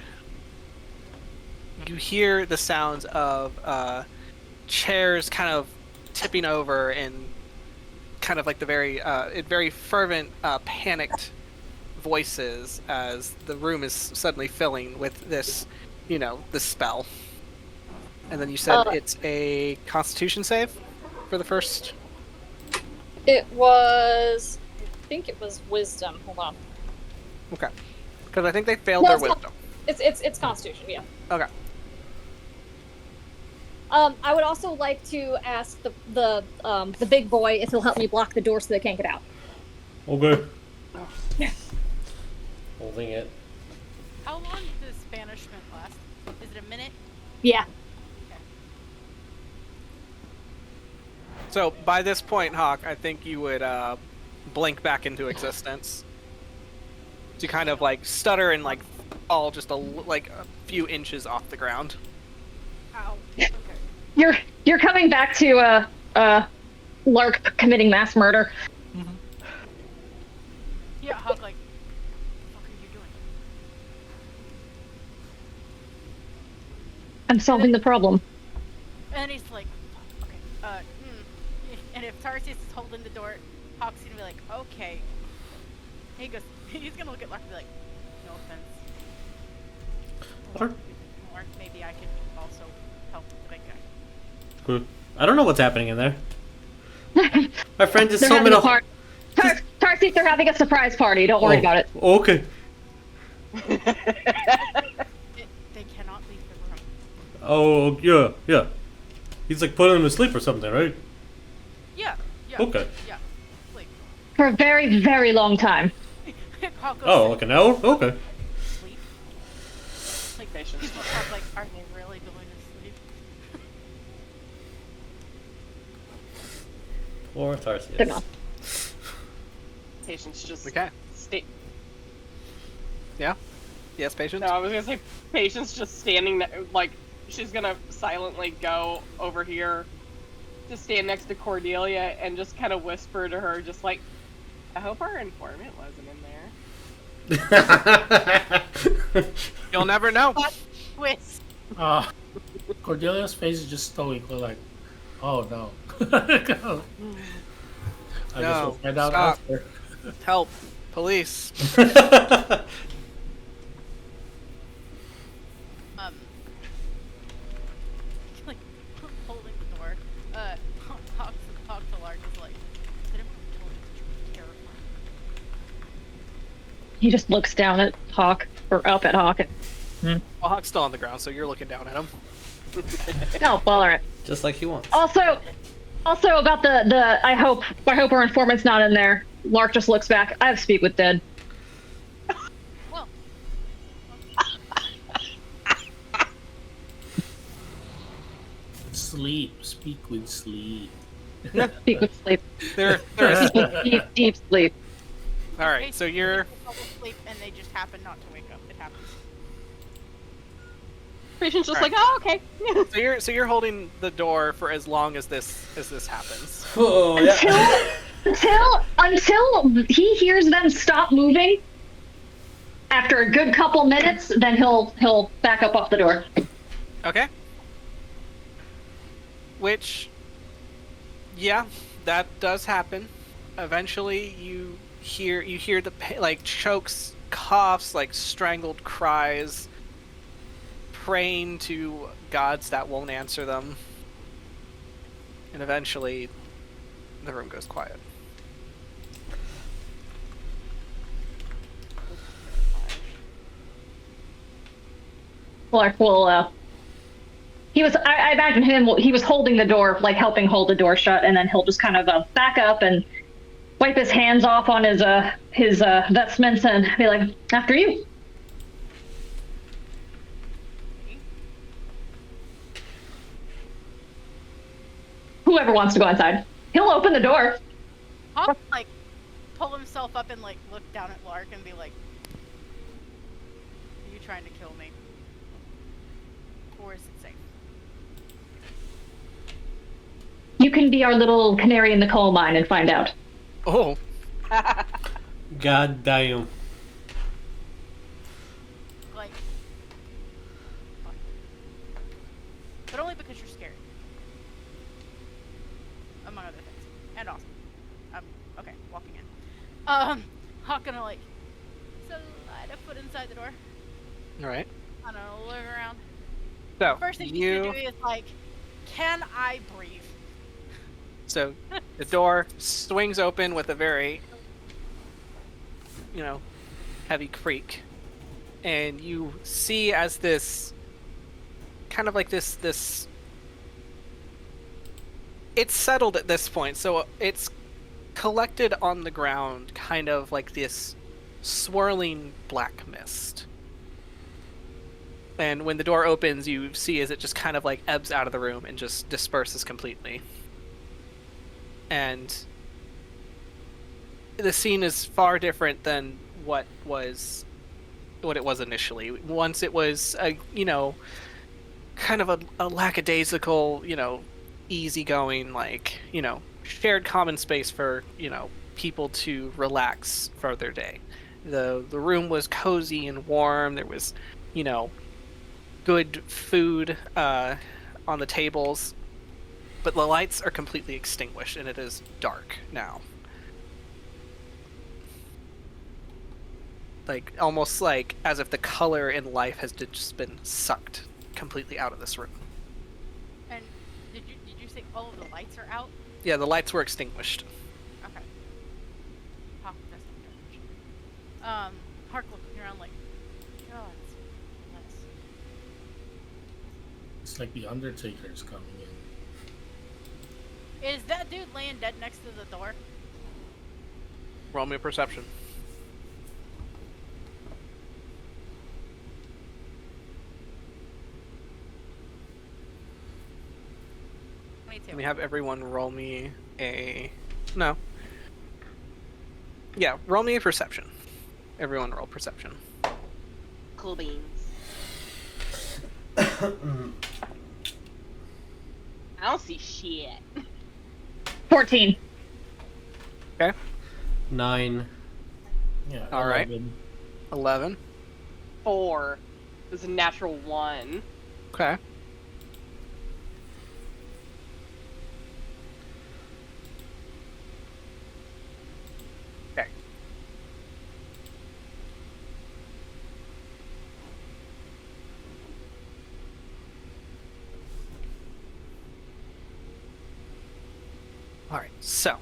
You hear the sounds of chairs kind of tipping over, and kind of like the very fervent, panicked voices as the room is suddenly filling with this. This spell. And then you said it's a Constitution save for the first? I think it was Wisdom. Hold on. Okay. Because I think they failed their Wisdom. It's Constitution, yeah. Okay. I would also like to ask the big boy if he'll help me block the door so they can't get out. Okay. Holding it. How long does banishment last? Is it a minute? Yeah. Okay. So by this point, Hawk, I think you would blink back into existence. To kind of like stutter and like fall just a few inches off the ground. Ow. Okay. You're coming back to Lark committing mass murder. Mm-hmm. Yeah, Hawk, like, what the fuck are you doing? I'm solving the problem. And he's like, okay, and if Tarsius is holding the door, Hawk's gonna be like, okay. He goes, he's gonna look at Lark and be like, no offense. Lark, maybe I can also help the big guy. Good. I don't know what's happening in there. My friend just They're told me having to... a party. Tarsius, they're having a surprise party. Don't worry about it. Okay. They cannot leave the room. Oh, yeah. He's like putting him to sleep or something, right? Yeah. Okay. Yeah. Sleep. For a very, very long time. Hawk goes, Oh, like an hour? Okay. sleep. Like, Patience. people are like, are they really going to sleep? Poor Good Tarsius. enough. Patience just Okay. Yeah? Yes, Patience? No, I was gonna say Patience just standing there, like she's gonna silently go over here to stand next to Cordelia and just kind of whisper to her, just like, I hope our informant wasn't in there. You'll never know. Twist. Cordelia's face is just stoically like, oh no. I guess we'll find out stop. after. Help. Police. Like, holding the door. Hawk to Lark is like, did anyone tell you that you're terrifying? He just looks down at Hawk, or up at Hawk. Well, Hawk's still on the ground, so you're looking down at him. No, bother it. Just like he wants. Also about the I hope our informant's not in there. Lark just looks back. I have speak with dead. Well. sleep. Speak with sleep. Speak with sleep. There's Deep, deep sleep. all right. So you're Sleep and they just happen not to wake up. It happens. Patient's just Alright. like, oh, okay. so you're holding the door for as long as this happens. Oh, yeah. Until he hears them stop moving. After a good couple minutes, then he'll back up off the door. Okay. Which, yeah, that does happen. Eventually, you hear the like chokes, coughs, like strangled cries, praying to gods that won't answer them, and eventually, the room goes quiet. Lark will, I imagine he was holding the door, like helping hold the door shut, and then he'll just kind of back up and wipe his hands off on his vestments and be like, after you. Whoever wants to go inside. He'll open the door. Hawk like pull himself up and like look down at Lark and be like, "Are you trying to kill me? Or is it safe?" You can be our little canary in the coal mine and find out. Oh, God damn. Like, fuck. But only because you're scared. Among other things. And awesome. Okay, walking in. Hawk gonna like slide a foot inside the door. all right. I don't know, look around. So First thing he's gonna do is like, can I breathe? So the door swings open with a very, heavy creak, and you see as this kind of like this. It's settled at this point, so it's collected on the ground, kind of like this swirling black mist. And when the door opens, you see as it just kind of like ebbs out of the room and just disperses completely. And the scene is far different than what it was initially. Once it was kind of a lackadaisical, easygoing, like, shared common space for, people to relax for their day. The room was cozy and warm. There was, good food on the tables. But the lights are completely extinguished, and it is dark now. Like, almost like as if the color and life has just been sucked completely out of this room. And did you say all of the lights are out? Yeah, the lights were extinguished. Okay. Hawk does not. Hark looking around like, God, it's nice. It's like the Undertaker's coming in. Is that dude laying dead next to the door? Roll me a perception. Let me have everyone roll me a... No. Yeah, roll me a perception. Everyone roll perception. Cool beans. I don't see shit. 14. Okay. 9. Yeah. All right. 11. 4. It was a natural 1. Okay. Okay. All right, so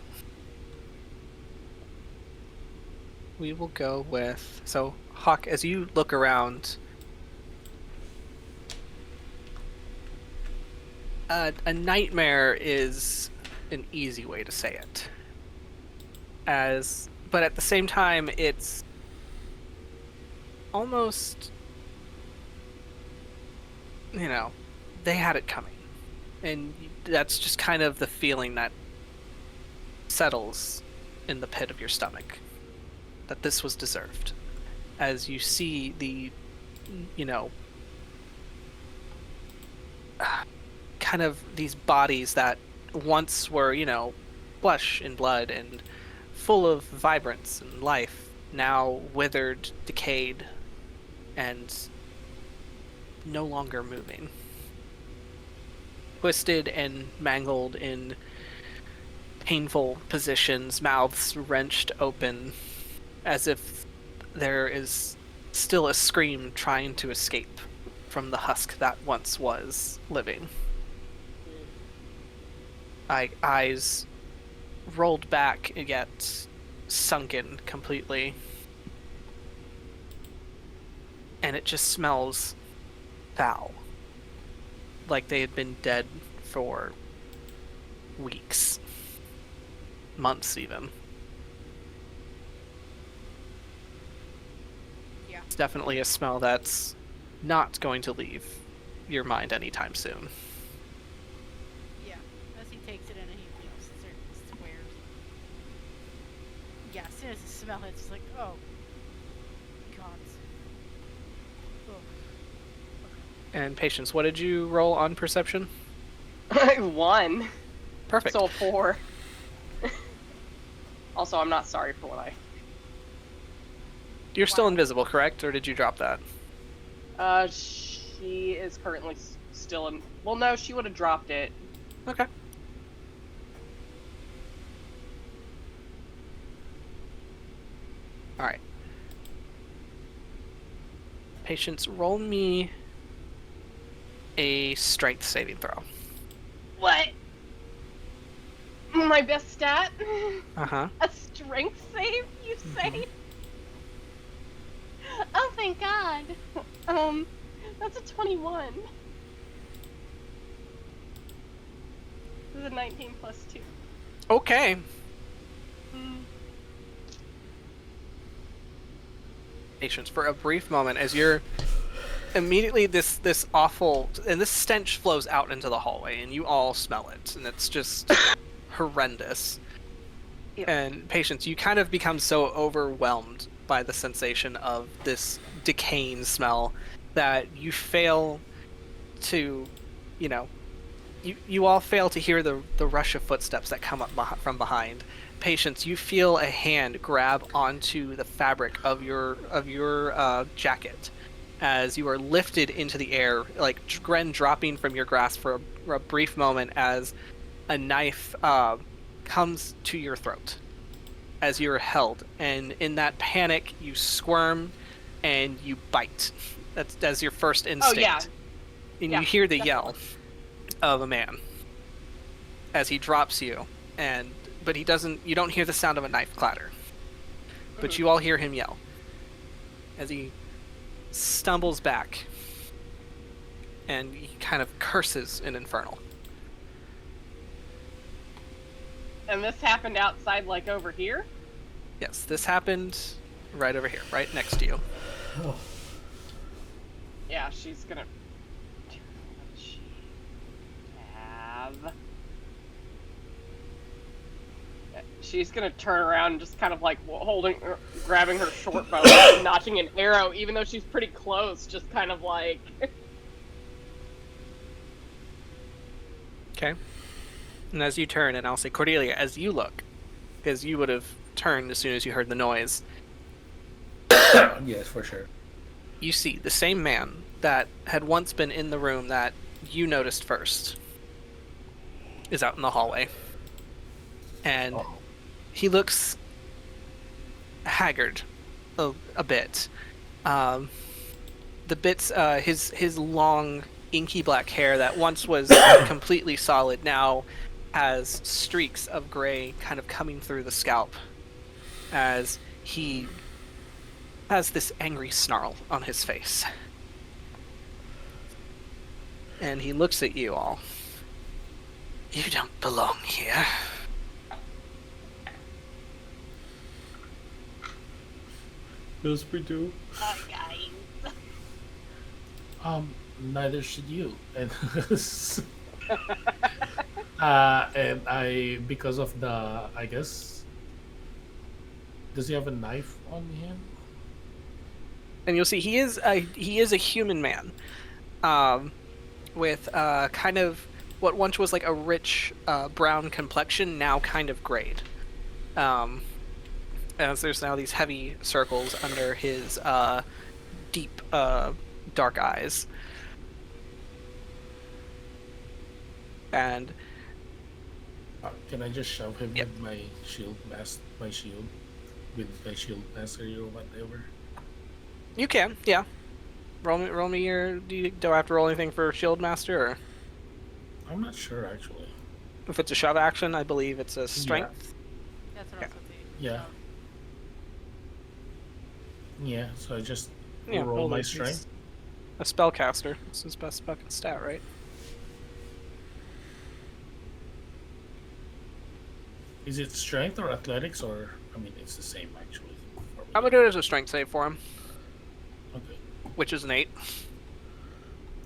we will go with... So, Hawk, as you look around, a nightmare is an easy way to say it. But at the same time, it's almost, they had it coming. And that's just kind of the feeling that settles in the pit of your stomach, that this was deserved. As you see the, kind of these bodies that once were, flesh and blood and full of vibrance and life, now withered, decayed, and no longer moving. Twisted and mangled in painful positions, mouths wrenched open, as if there is still a scream trying to escape from the husk that once was living. Eyes rolled back, yet sunken completely. And it just smells foul. Like they had been dead for weeks. Months, even. Yeah. It's definitely a smell that's not going to leave your mind anytime soon. Yeah. As he takes it in and he swears. Yeah, as soon as the smell hits, it's like, oh. God. Oh. And Patience, what did you roll on perception? 1. Perfect. So 4. Also, I'm not sorry for what I... You're still invisible, correct? Or did you drop that? She is currently still in... Well, no, she would have dropped it. Okay. Alright. Patience, roll me a strength saving throw. What? My best stat? Uh-huh. A strength save, you say? Oh, thank God. That's a 21. This is a 19 plus 2. Okay. Patience, for a brief moment, as you're immediately this awful, and this stench flows out into the hallway, and you all smell it, and it's just horrendous. Yep. And Patience, you kind of become so overwhelmed by the sensation of this decaying smell that you fail to, you all fail to hear the rush of footsteps that come up from behind. Patience, you feel a hand grab onto the fabric of your jacket as you are lifted into the air, like Gren dropping from your grasp for a brief moment as a knife comes to your throat as you're held, and in that panic you squirm and you bite. That's your first instinct. Oh, yeah. And Yeah, you hear the definitely. yell of a man as he drops you, but you don't hear the sound of a knife clatter. But you all hear him yell as he stumbles back and he kind of curses in Infernal. And this happened outside, like, over here? Yes, this happened right over here, right next to you. Yeah, she's gonna... What does she have? She's gonna turn around and just kind of like grabbing her short bow and notching an arrow, even though she's pretty close, just kind of like... Okay. And as you turn, and I'll say, Cordelia, as you look, because you would have turned as soon as you heard the noise. Yes, for sure. You see the same man that had once been in the room that you noticed first is out in the hallway. And he looks haggard a bit. The bits, his long, inky black hair that once was completely solid now has streaks of gray kind of coming through the scalp as he has this angry snarl on his face. And he looks at you all. You don't belong here. Yes, we do. guys. Neither should you. And And because of I guess, does he have a knife on him? And you'll see he is a human man, with kind of what once was like a rich brown complexion, now kind of grayed. As there's now these heavy circles under his deep dark eyes. And can I just shove him with my shield with my shield master or whatever? You can, yeah. Roll me your. Do I have to roll anything for shield master? Or I'm not sure actually. if it's a shove action, I believe it's a strength. That's what I was going to say. Yeah. Yeah. So I just Yeah, roll my strength. A spellcaster. It's his best fucking stat, right? Is it strength or athletics, or I mean, it's the same actually. I'm gonna do it as a strength save for him. Okay. Which is an 8.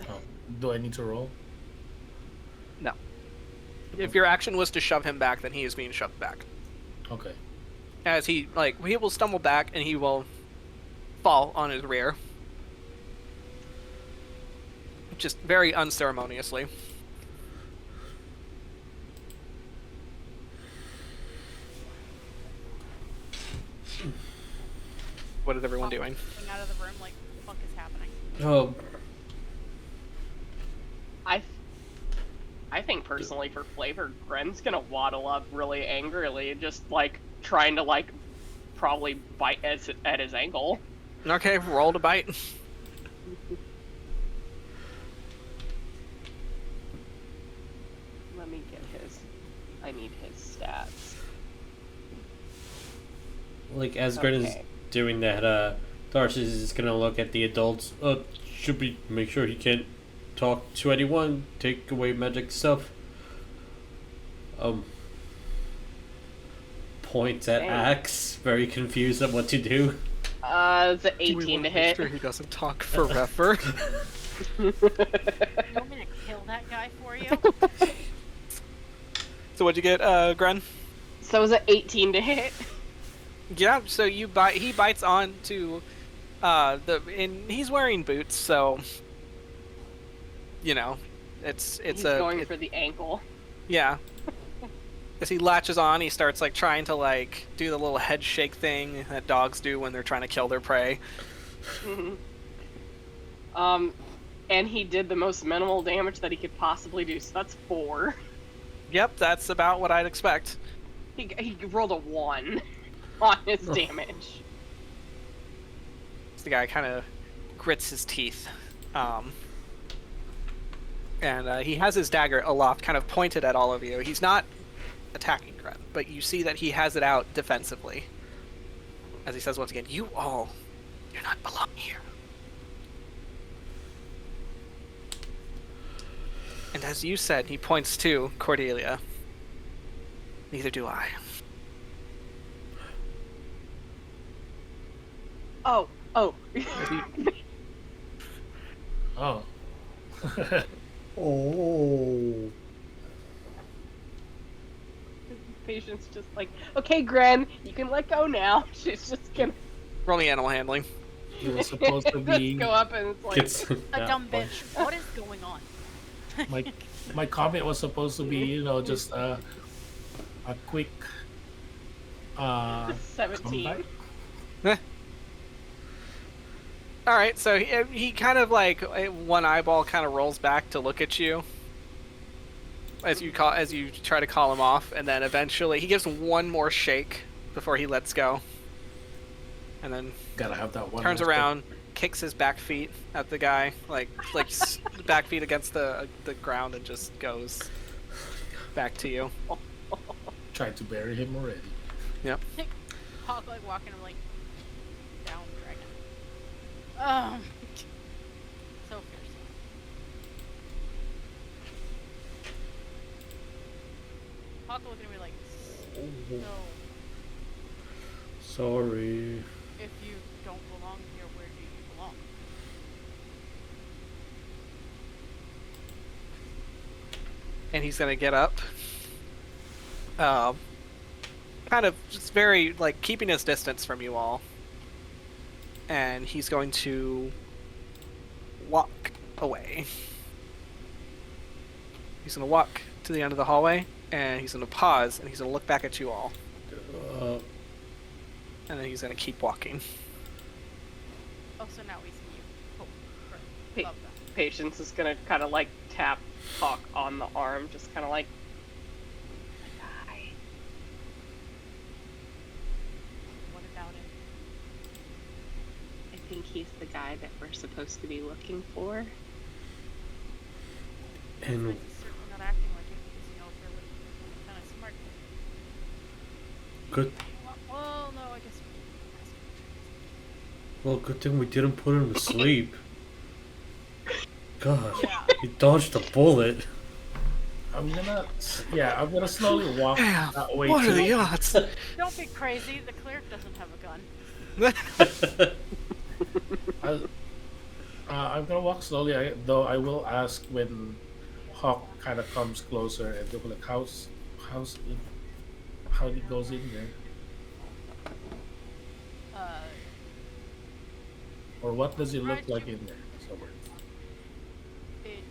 Oh, do I need to roll? No. If your action was to shove him back, then he is being shoved back. Okay. As he will stumble back and he will fall on his rear. Just very unceremoniously. What is everyone doing? Going out of the room, like, what the fuck is happening? Oh, I think personally for flavor, Gren's gonna waddle up really angrily and just like trying to like probably bite at his ankle. Okay, roll to bite. Let me get his. I need his stats. like as Gren is doing that, Tarsius is gonna look at the adults. Should we make sure he can't talk to anyone? Take away magic stuff. Points at Axe, very confused at what to do. It's an 18 to hit. Make sure he doesn't talk forever. You want me to kill that guy for you? So what'd you get, Gren? So it was an 18 to hit. Yeah, so he bites on to and he's wearing boots, so you know, he's going for the ankle. Yeah. As he latches on, he starts like trying to like do the little head shake thing that dogs do when they're trying to kill their prey. And he did the most minimal damage that he could possibly do, so that's 4. Yep, that's about what I'd expect. He rolled a 1 on his damage. So the guy kind of grits his teeth. And he has his dagger aloft, kind of pointed at all of you. He's not attacking Gren, but you see that he has it out defensively. As he says once again, you're not belong here. And as you said, he points to Cordelia. Neither do I. Oh. Oh. Oh. Patient's just like, okay, Gren, you can let go now. She's just gonna roll me animal handling. It was supposed to be. Go up and it's like a dumb bitch. What is going on? My comment was supposed to be, just a quick 17. All right, so he kind of like one eyeball kind of rolls back to look at you as you try to call him off, and then eventually he gives one more shake before he lets go, and then gotta have that one. Turns around, kicks his back feet at the guy, like the back feet against the ground, and just goes back to you. Tried to bury him already. Yep. Hawk like walking like down dragon. So fierce. Hawk looking at me like, so. Sorry. If you don't belong here, where do you belong? and he's gonna get up. Kind of just very, like, keeping his distance from you all. And he's going to walk away. He's going to walk to the end of the hallway, and he's going to pause, and he's going to look back at you all. And then he's going to keep walking. Oh, so now we see you. Oh, Patience is going to kind of, like, tap Hawk on the arm, just kind of like, what about it? I think he's the guy that we're supposed to be looking for. And He's certainly not acting like it because, you know, if we're looking kind of smart. good. Well, no, I guess. Well, good thing we didn't put him to sleep. God, Yeah. he dodged a bullet. I'm gonna slowly walk that way What too. are the odds? Don't be crazy. The cleric doesn't have a gun. I'm gonna walk slowly, though I will ask when Hawk kind of comes closer and they'll be like, how he goes in there, or what does it look Right, like in there somewhere? It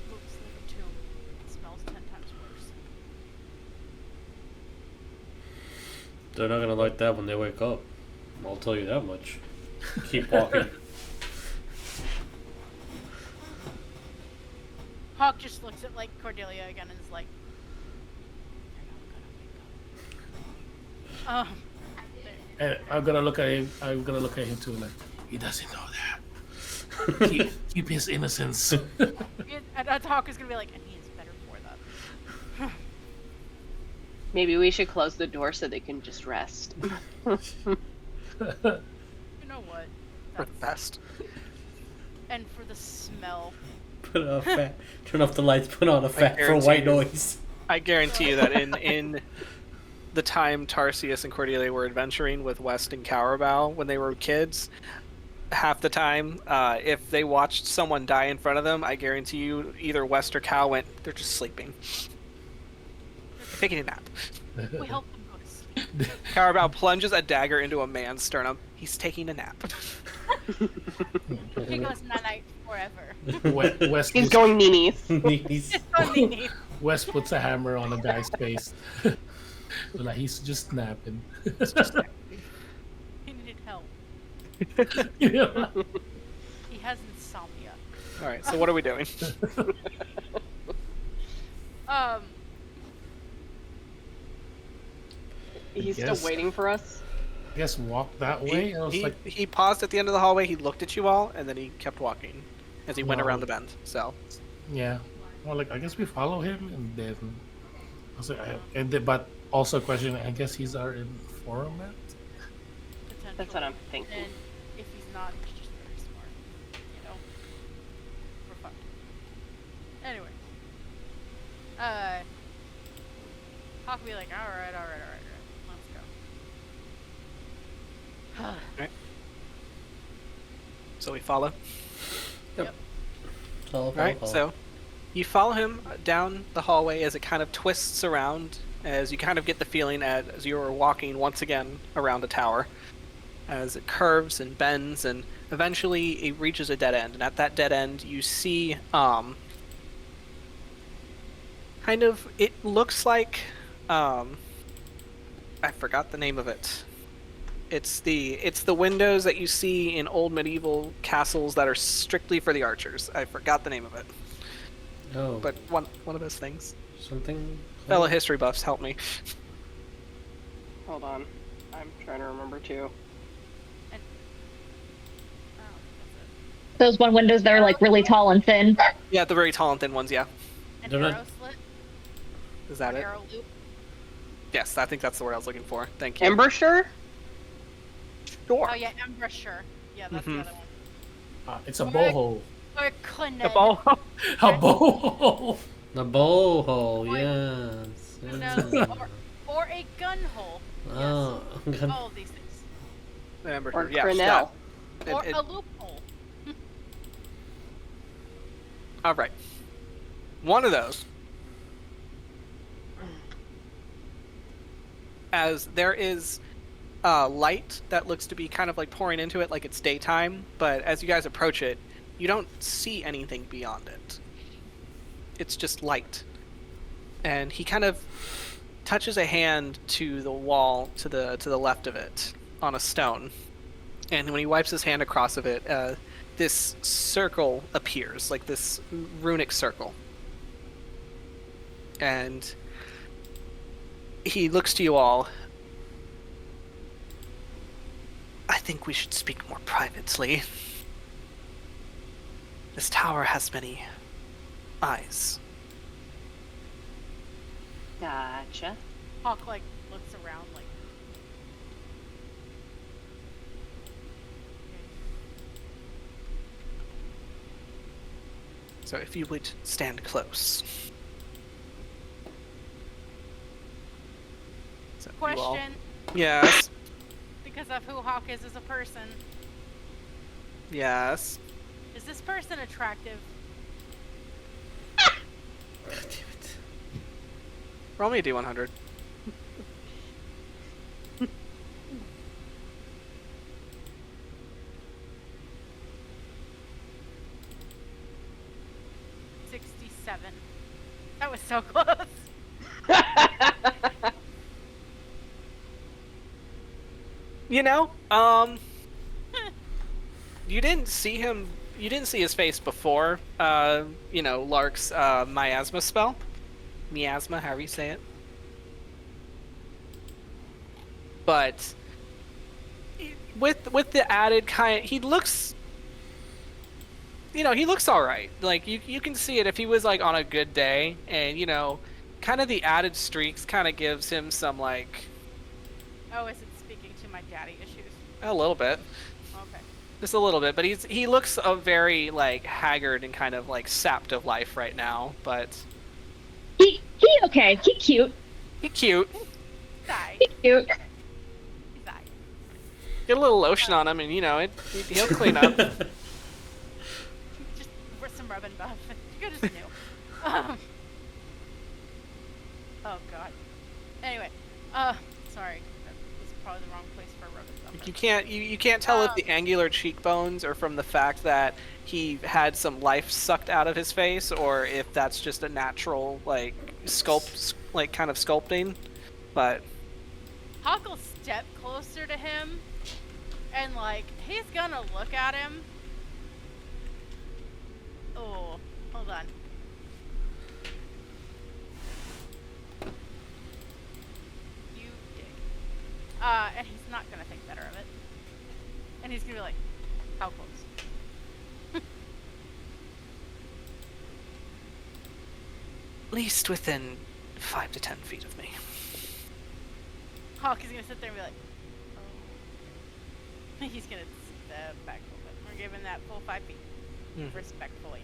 looks like a tomb. It smells 10 times worse. They're not gonna like that when they wake up. I'll tell you that much. Keep walking. Hawk just looks at like Cordelia again and is like, "They're not gonna wake up." And I'm gonna look at him. I'm gonna look at him too, like he doesn't know that. keep his innocence. And Hawk is gonna be like, and he is better for that. Maybe we should close the door so they can just rest. You know what? For the best. And for the smell. Put on a fan. Turn off the lights. Put on a fan for guarantee white you. noise. I guarantee you that in the time Tarsius and Cordelia were adventuring with West and Cowrabow when they were kids, half the time, if they watched someone die in front of them, I guarantee you either West or Cow went, they're just sleeping. They're taking a nap. We help them go to sleep. Cowrabow plunges a dagger into a man's sternum. He's taking a nap. He goes night forever. West He's going neenies. Knees. West puts a hammer on the guy's face. Like he's just napping. He needed help. Yeah. He has insomnia. All right, so what are we doing? He's still Yes. waiting for us. I guess walk that way. I was like, He paused at the end of the hallway, he looked at you all, and then he kept walking as he went Wow. around the bend. So, yeah. Well, like I guess we follow him, and then I was like, but also a question. I guess he's our informant. That's what I'm thinking. And if he's not, he's just very smart. You know? We're fucked. Anyway. Hawk will be like, alright. Let's go. so we follow. Yep. Follow. Right, so you follow him down the hallway as it kind of twists around, as you kind of get the feeling as you're walking once again around a tower, as it curves and bends, and eventually it reaches a dead end. And at that dead end, you see, kind of, it looks like, I forgot the name of it. It's the windows that you see in old medieval castles that are strictly for the archers. I forgot the name of it. Oh, But one of those things. something. Fellow history buffs, help me. Hold on. I'm trying to remember too. And, that's it. Those one windows that are like really tall and thin. Yeah, the very tall and thin ones, yeah. An They're not- arrow slit? Is that Or it? arrow loop? Yes, I think that's the word I was looking for. Thank you. Embouchure? Sure. Oh yeah, embouchure. Yeah, that's Mhm. the other one. It's a boho. Or The Cuned. ball. A boho. The boho, Or- yes. No, or a gun hole. Oh, Yes. All of these things. Remember, Or yeah, Crenell? that. Or a loophole. All right. one of those. As there is light that looks to be kind of like pouring into it like it's daytime, but as you guys approach it, you don't see anything beyond it. It's just light. And he kind of touches a hand to the wall to the left of it on a stone. And when he wipes his hand across of it, this circle appears, like this runic circle. And he looks to you all. I think we should speak more privately. This tower has many eyes. Gotcha. Hawk like looks around like. So if you would stand close. So you all- Question. Yes. Because of who Hawk is as a person, Yes. is this person attractive? God damn it. Roll me a D100. $67. That was so close. You know, you didn't see him. You didn't see his face before. Lark's miasma spell. Miasma, however you say it. But with the added kind, he looks. He looks all right. Like you can see it if he was like on a good day, and kind of the added streaks kind of gives him some like. Oh, is it speaking to my daddy issues? A little bit. Okay. Just a little bit, but he looks very like haggard and kind of like sapped of life right now. But He okay. He cute. he's cute. Die. He cute. Die. Get a little lotion on him, and he'll clean up. Just some rub and buff. You just knew. Oh god. Anyway, sorry. That was probably the wrong place for a rub and buff. You can't tell if the angular cheekbones are from the fact that he had some life sucked out of his face, or if that's just a natural like kind of sculpting. But Hawk will step closer to him, and like he's gonna look at him. Oh, hold on. You dick. And he's not gonna think better of it. And he's gonna be like, how close? at least within 5 to 10 feet of me. Hawk is gonna sit there and be like, oh. He's gonna step back a little bit. We're giving that full 5 feet. Respectfully.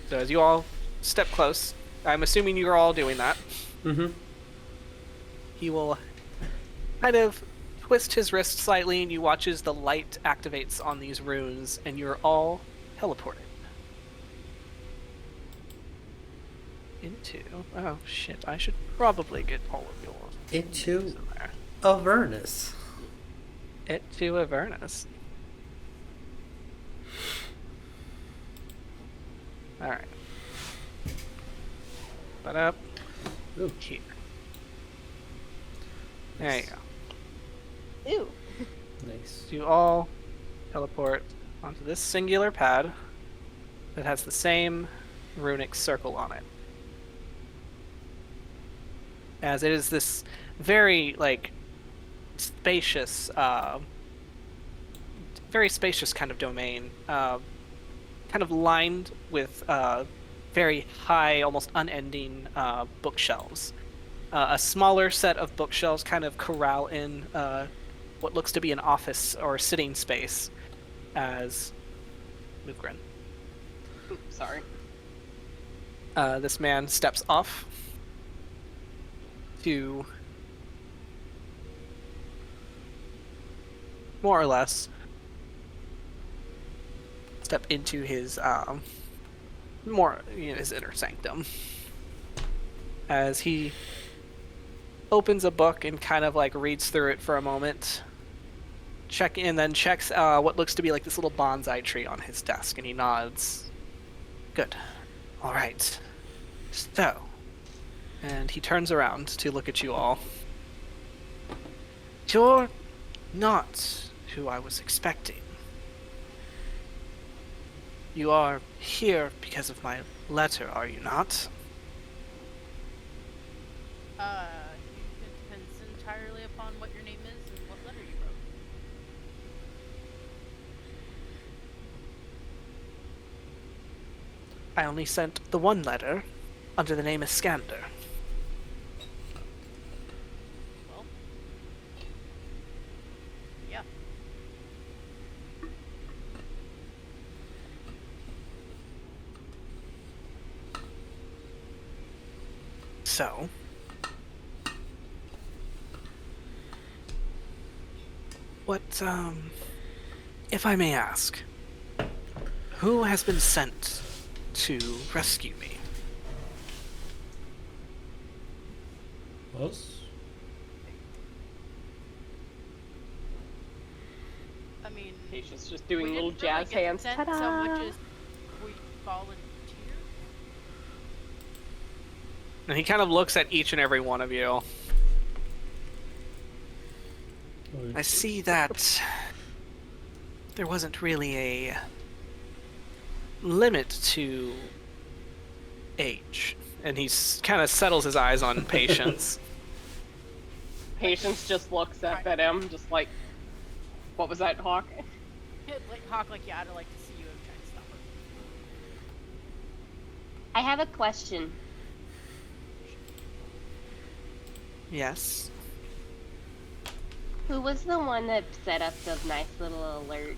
So as you all step close, I'm assuming you're all doing that. Mm-hmm. He will kind of twist his wrist slightly, and you watch as the light activates on these runes, and you're all teleported into. Oh shit! I should probably get all of yours Into there. Avernus. Into Avernus. All right. But up. Ooh. Here. There you go. Ew. Nice. You all teleport onto this singular pad that has the same runic circle on it. As it is this very, spacious, very spacious kind of domain, kind of lined with very high, almost unending bookshelves. A smaller set of bookshelves kind of corral in what looks to be an office or sitting space as Mugren. Oops, sorry. This man steps off to more or less step into his more his inner sanctum. As he opens a book and kind of like reads through it for a moment, then checks what looks to be like this little bonsai tree on his desk, and he nods. Good. All right. So, and he turns around to look at you all. You're not who I was expecting. You are here because of my letter, are you not? It depends entirely upon what your name is and what letter you wrote. I only sent the one letter under the name Iskander. Well, yeah. So, what, if I may ask, who has been sent to rescue me? Us? I mean, Patience just doing we little didn't really jazz get hands. sent Ta-da! so much as we volunteered. And he kind of looks at each and every one of you. I see that there wasn't really a limit to age. And he kind of settles his eyes on Patience. Patience just looks up at him, just like, what was that, Hawk? Like Hawk, like yeah, I'd like to see you and try to stop her. I have a question. Yes. Who was the one that set up the nice little alert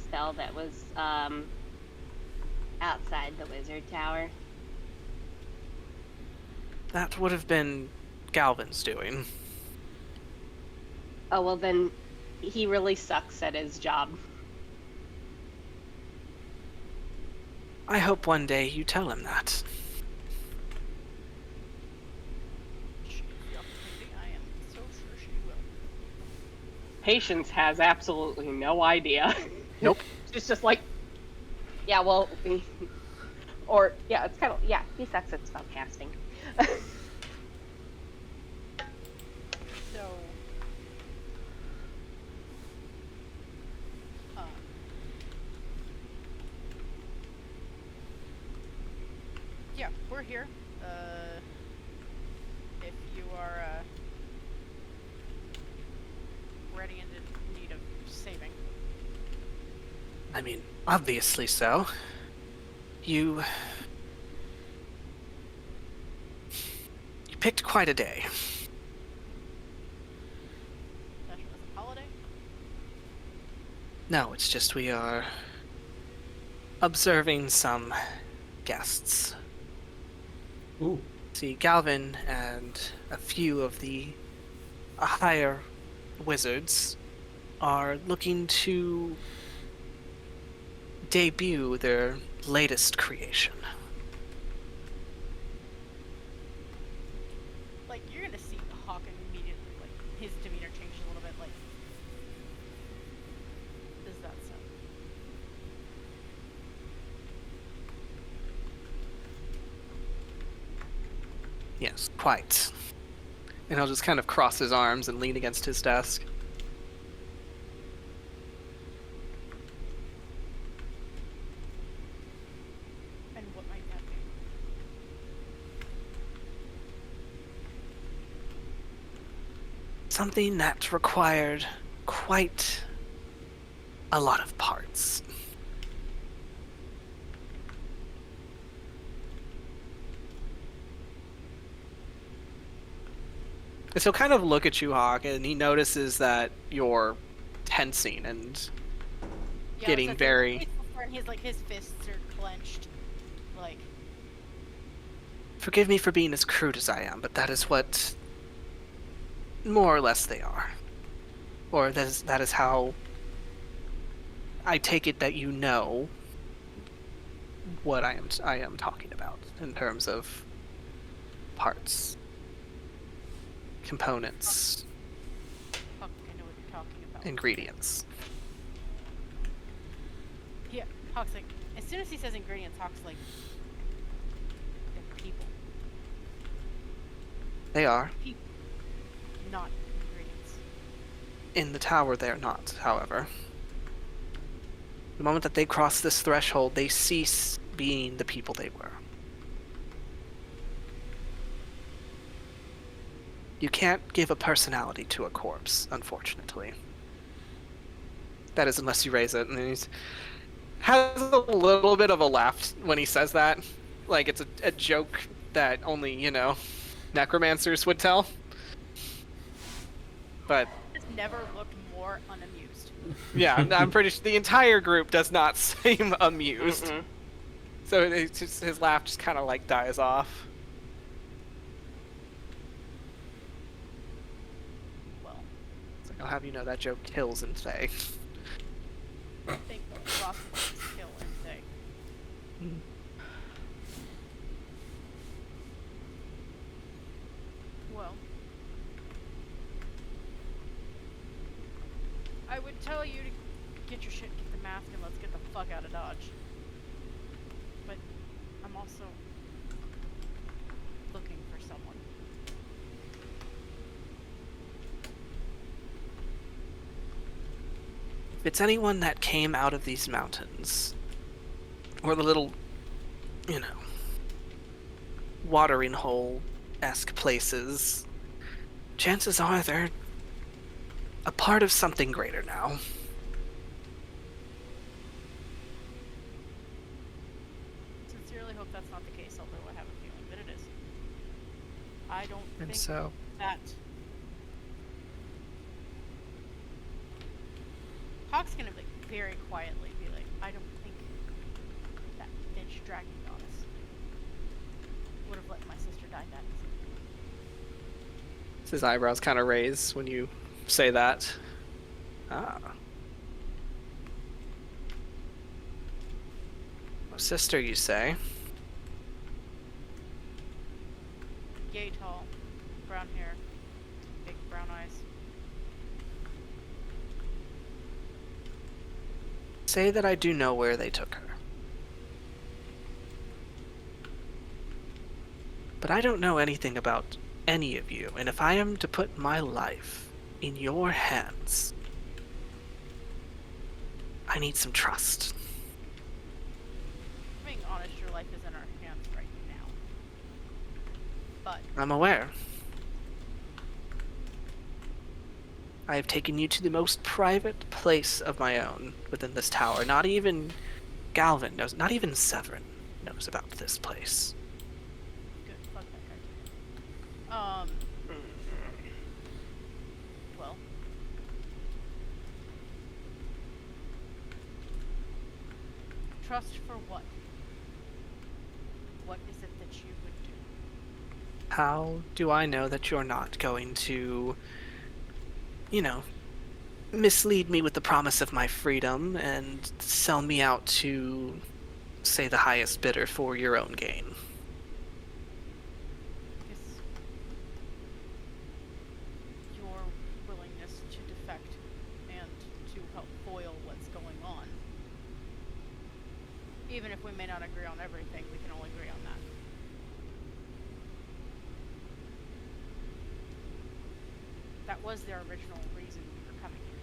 spell that was outside the wizard tower? That would have been Galvin's doing. Oh, well then, he really sucks at his job. I hope one day you tell him that. She has the opportunity. I am so sure she will. Patience has absolutely no idea. Nope. She's just like, yeah, well, or, yeah, it's kind of, yeah, he sucks at spell casting. So, yeah, we're here. If you are ready and in need of saving. I mean, obviously so. You picked quite a day. That was a holiday. No, it's just we are observing some guests. Ooh. See, Galvin and a few of the higher wizards are looking to debut their latest creation. Like, you're gonna see Hawk immediately, like, his demeanor change a little bit, like, does that sound? Yes, quite. And he'll just kind of cross his arms and lean against his desk. And what might that be? Something that required quite a lot of parts. And so he'll kind of look at you, Hawk, and he notices that you're tensing and Yeah, getting so very... his fists are clenched, like... Forgive me for being as crude as I am, but that is what more or less they are. Or that is how I take it that you know what I am talking about in terms of parts, components, Fuck, I know what you're talking about. ingredients. Yeah, Hawk's like, as soon as he says ingredients, Hawk's like, they're people. They are. People, not ingredients. In the tower, they're not, however. The moment that they cross this threshold, they cease being the people they were. You can't give a personality to a corpse, unfortunately. That is, unless you raise it. And he has a little bit of a laugh when he says that. Like, it's a joke that only, necromancers would tell. But... Just never looked more unamused. Yeah, I'm pretty sure the entire group does not seem amused. Mm-mm. So it's just, his laugh just kind of, like, dies off. I'll have you know that joke kills in Fae. I think philosophy is kill and say. Well, I would tell you to get your shit, get the mask, and let's get the fuck out of Dodge. But I'm also looking for someone. If it's anyone that came out of these mountains, or the little, watering hole-esque places, chances are they're a part of something greater now. Sincerely hope that's not the case, although I have a feeling that it is. I don't And think so, that... Hawk's gonna, like, very quietly be like, I don't think that bitch dragging goddess would have let my sister die that easy. his eyebrows kind of raise when you say that. Ah. A sister, you say? Yay tall, brown hair, big brown eyes. Say that I do know where they took her. But I don't know anything about any of you, and if I am to put my life in your hands, I need some trust. Being honest, your life is in our hands right now. But I'm aware. I have taken you to the most private place of my own within this tower. Not even Galvin knows, not even Severin knows about this place. good, fuck that guy. Well. Trust for what? What is it that you would do? How do I know that you're not going to, mislead me with the promise of my freedom and sell me out to, say, the highest bidder for your own gain? Is your willingness to defect and to help foil what's going on. Even if we may not agree on everything, we can all agree on that. That was their original reason we were coming here.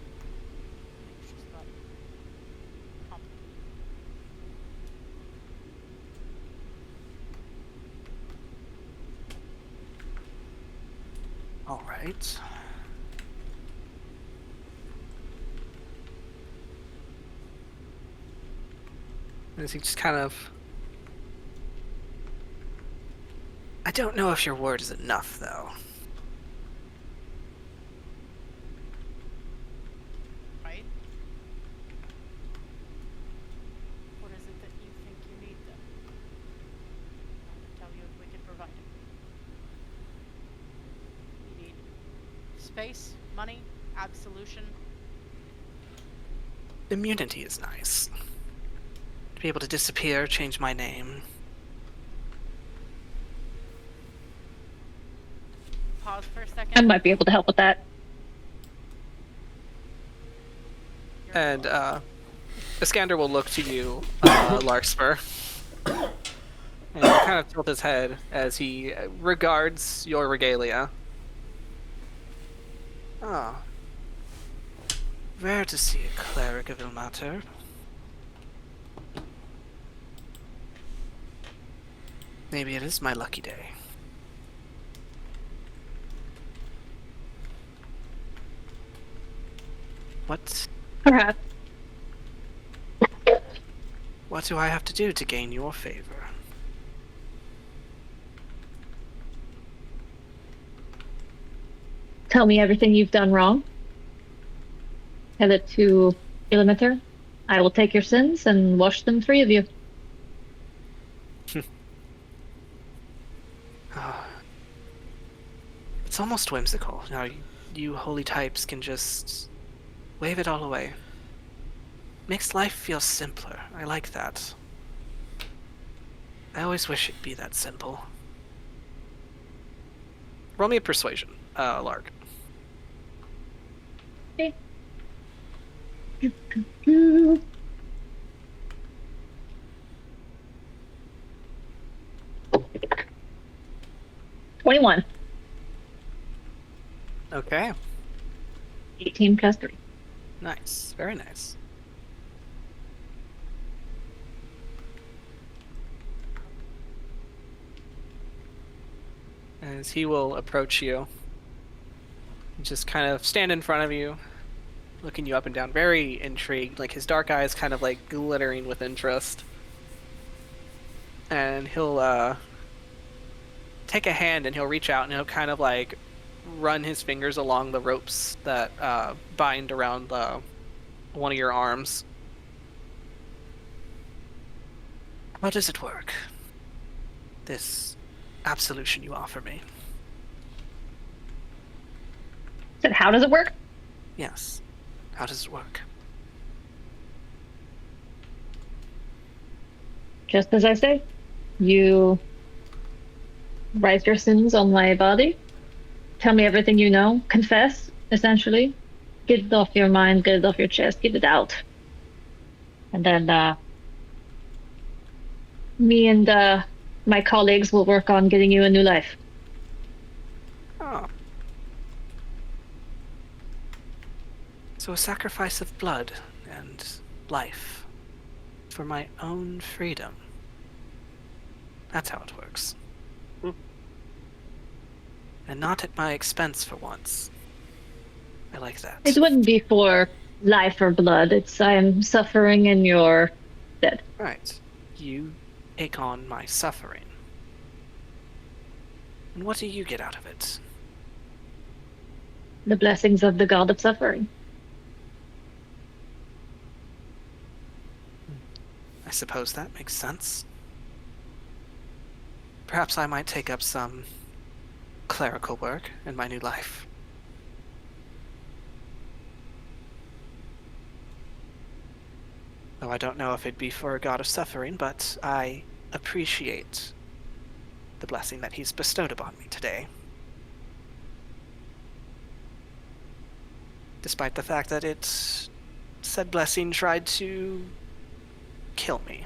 It's just got complicated. All right. As he just kind of... I don't know if your word is enough, though. Right? What is it that you think you need then? I'll tell you if we can provide it. You need space, money, absolution. Immunity is nice. To be able to disappear, change my name. Pause for a I second. might be able to help with that. And Iskander will look to you, Larkspur. And he'll kind of tilt his head as he regards your regalia. Ah. Rare to see a cleric of Ilmater. Maybe it is my lucky day. What? Perhaps. What do I have to do to gain your favor? Tell me everything you've done wrong. Tell it to Ilmater. I will take your sins and wash them free of you. It's almost whimsical. Now, you holy types can just wave it all away. Makes life feel simpler. I like that. I always wish it'd be that simple. Roll me a persuasion, Lark. Okay. 21. Okay. 18 plus 3. Nice. Very nice. As he will approach you, just kind of stand in front of you, looking you up and down, very intrigued, like his dark eyes kind of like glittering with interest. And he'll take a hand and he'll reach out and he'll kind of like run his fingers along the ropes that bind around one of your arms. How does it work? This absolution you offer me. So how does it work? Yes. How does it work? Just as I say. You write your sins on my body. Tell me everything you know. Confess, essentially. Get it off your mind, get it off your chest, get it out. And then me and my colleagues will work on getting you a new life. Oh. So a sacrifice of blood and life for my own freedom. That's how it works. And not at my expense for once. I like that. It wouldn't be for life or blood. It's I am suffering and you're dead. Right. You take on my suffering. And what do you get out of it? The blessings of the god of suffering. I suppose that makes sense. Perhaps I might take up some clerical work in my new life. Though I don't know if it'd be for a god of suffering, but I appreciate the blessing that he's bestowed upon me today. Despite the fact that said blessing tried to kill me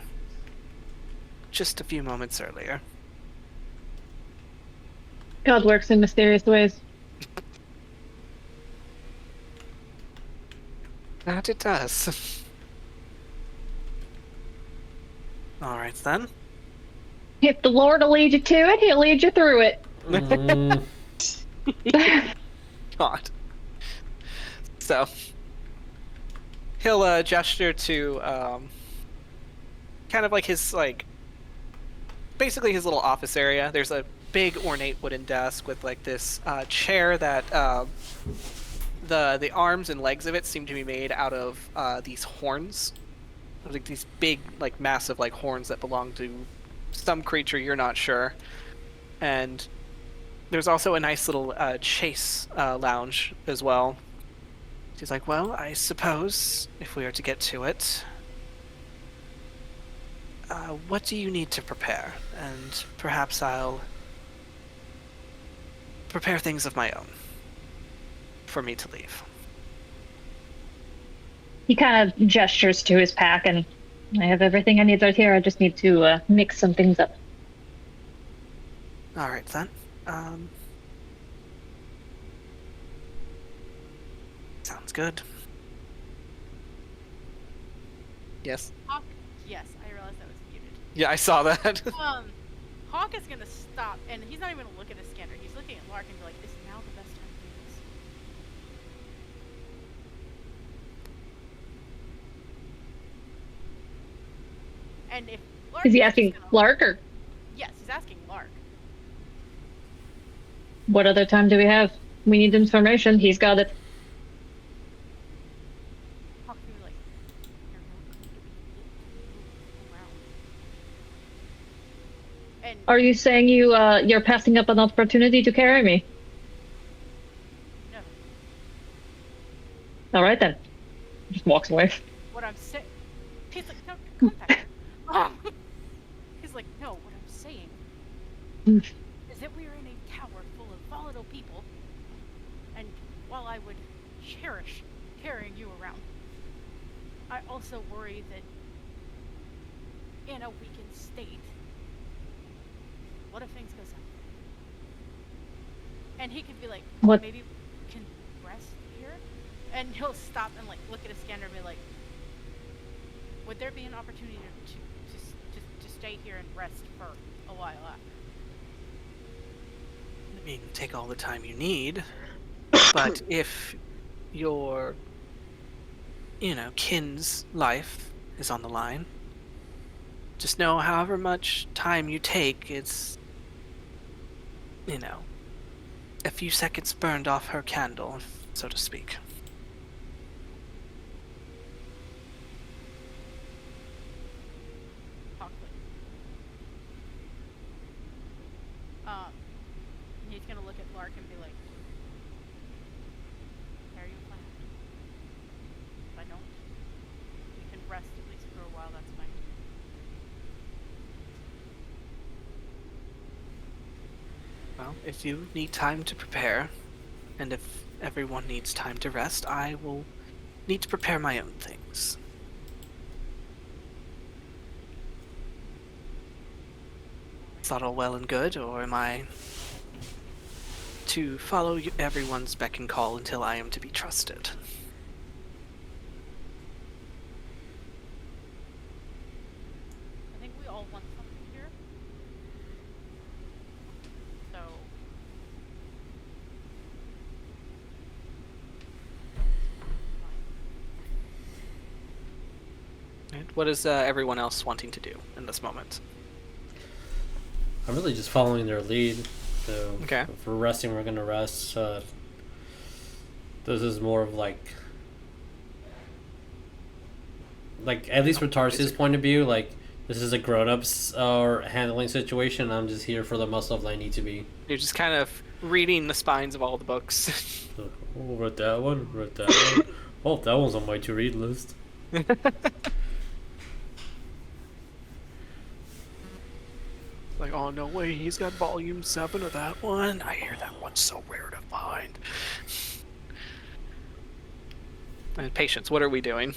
just a few moments earlier. God works in mysterious ways. That it does. Alright then. If the Lord will lead you to it, he'll lead you through it. God. So, he'll gesture to kind of like his basically his little office area. There's a big ornate wooden desk with like this chair that the arms and legs of it seem to be made out of these horns, like these big, like massive, like horns that belong to some creature, you're not sure. And there's also a nice little chase lounge as well. She's like, well, I suppose if we are to get to it, what do you need to prepare? And perhaps I'll prepare things of my own for me to leave. He kind of gestures to his pack, and I have everything I need right here. I just need to mix some things up. All right, then. Sounds good. Yes? Hawk, yes, I realized that was muted. Yeah, I saw that. Hawk is gonna stop, and he's not even gonna look at his scanner. He's looking at Lark and be like, "Is now the best time to do this?" And if Lark Is he asking Lark, or yes, he's asking Lark. what other time do we have? We need information. He's got it. Hawk will be like, "You're not going to be around." And Are you saying you're passing up an opportunity to carry me? no, All right then. Just walks away. what I'm saying, he's like, "No, come back." He's like, "No, what I'm saying is that we are in a tower full of volatile people, and while I would cherish carrying you around, I also worry that in a weakened state, what if things go south?" And he could be like, What? "Maybe we can rest here?" And he'll stop and like look at his scanner and be like, "Would there be an opportunity to stay here and rest for a while after?" I mean, take all the time you need, but if your, kin's life is on the line, just know however much time you take, it's, a few seconds burned off her candle, so to speak. He's gonna look at Lark and be like, "Carry your plan. If I don't, you can rest at least for a while, that's fine." Well, if you need time to prepare, and if everyone needs time to rest, I will need to prepare my own things. Is that all well and good, or am I to follow everyone's beck and call until I am to be trusted? I think we all want something here. So And what is everyone else wanting to do in this moment? I'm really just following their lead. So Okay. if we're resting, we're gonna rest. This is more of like at least from Tarsius' point of view, like this is a grown-ups or handling situation. I'm just here for the muscle level I need to be. You're just kind of reading the spines of all the books. Oh, read that one. Read that one. Oh, that one's on my to-read list. Like, oh no way, he's got volume 7 of that one. I hear that one's so rare to find. And Patience, what are we doing?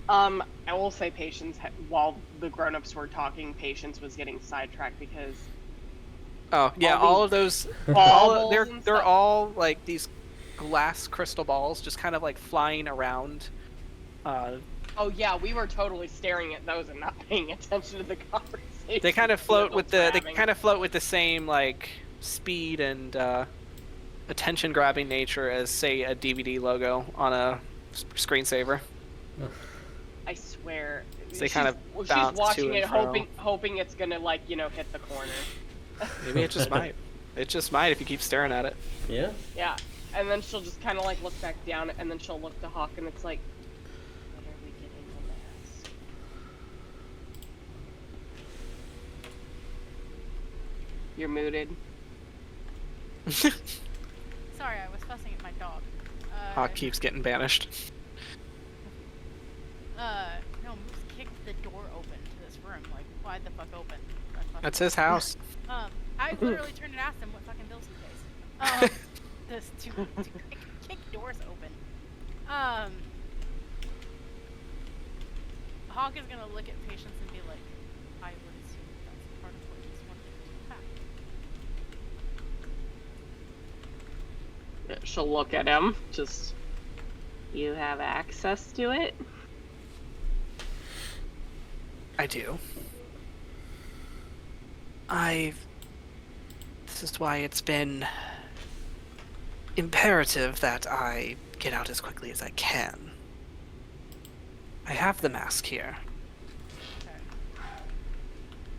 I will say Patience, while the grown-ups were talking, Patience was getting sidetracked because Oh yeah, all of those, they're all like these glass crystal balls, just kind of like flying around. Oh yeah, we were totally staring at those and not paying attention to the conversation. They kind of float with the same like speed and attention-grabbing nature as, say, a DVD logo on a screensaver. I swear. So they kind of she's bounce watching to it, and hoping it's gonna hit the corner. Maybe it just might. It just might if you keep staring at it. Yeah. Yeah, and then she'll just kind of look back down, and then she'll look to Hawk, and it's like, what are we getting on this? You're muted. sorry, I was fussing at my dog. Hawk keeps getting banished. No, just kicked the door open to this room. wide the fuck open. That's his house. I literally turned and asked him what fucking bills he pays. This to kick doors open. Hawk is gonna look at Patience and be like, I would assume that's part of what he's wanting to pack. She'll look at him. Just, you have access to it? I do. This is why it's been imperative that I get out as quickly as I can. I have the mask here. Okay.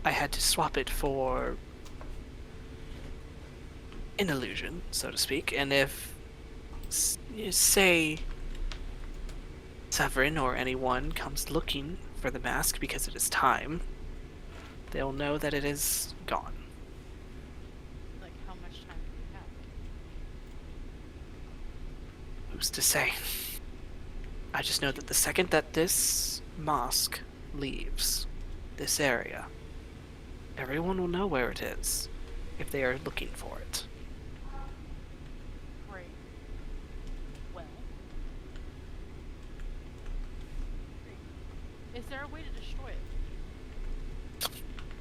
I had to swap it for an illusion, so to speak, and if, say, Severin or anyone comes looking for the mask because it is time, they'll know that it is gone. Like, how much time do we have? Who's to say? I just know that the second that this mask leaves this area, everyone will know where it is if they are looking for it. Great. Well. Is there a way to destroy it?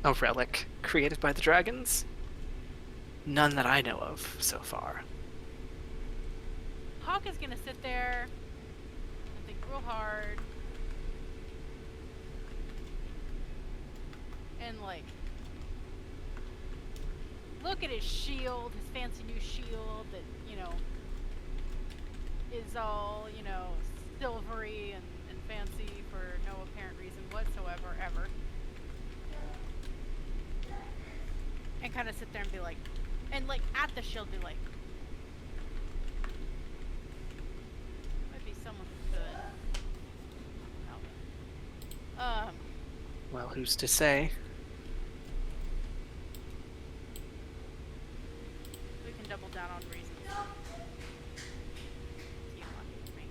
A relic created by the dragons? None that I know of so far. Hawk is gonna sit there and think real hard. And like look at his shield, his fancy new shield that, you know, is all, you know, silvery and fancy for no apparent reason whatsoever, ever. And kind of sit there and be like, and like at the shield be like, might be someone who could. Well, who's to say? We can double down on reasons. Tiamat hates me.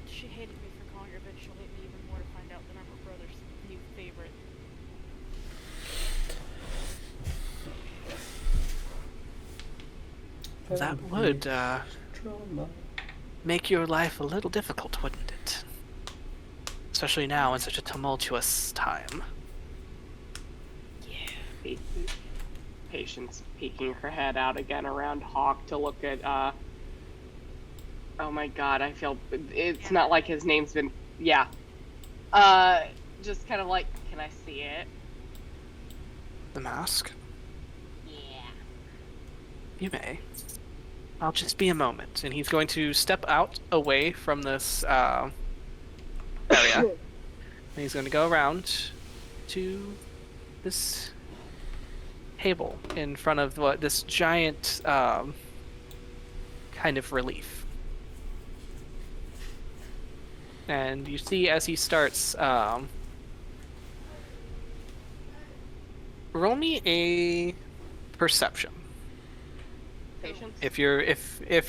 She hated me for calling her bitch. She'll hate me even more to find out that I'm her brother's new favorite. That would, make your life a little difficult, wouldn't it? Especially now in such a tumultuous time. Yeah. Patience peeking her head out again around Hawk to look at, oh my god, I feel, it's not like his name's been, yeah. Just kind of like, can I see it? The mask? Yeah. You may. I'll just be a moment. And he's going to step out away from this area. And he's going to go around to this table in front of this giant kind of relief. And you see as he starts, roll me a perception. Patience? If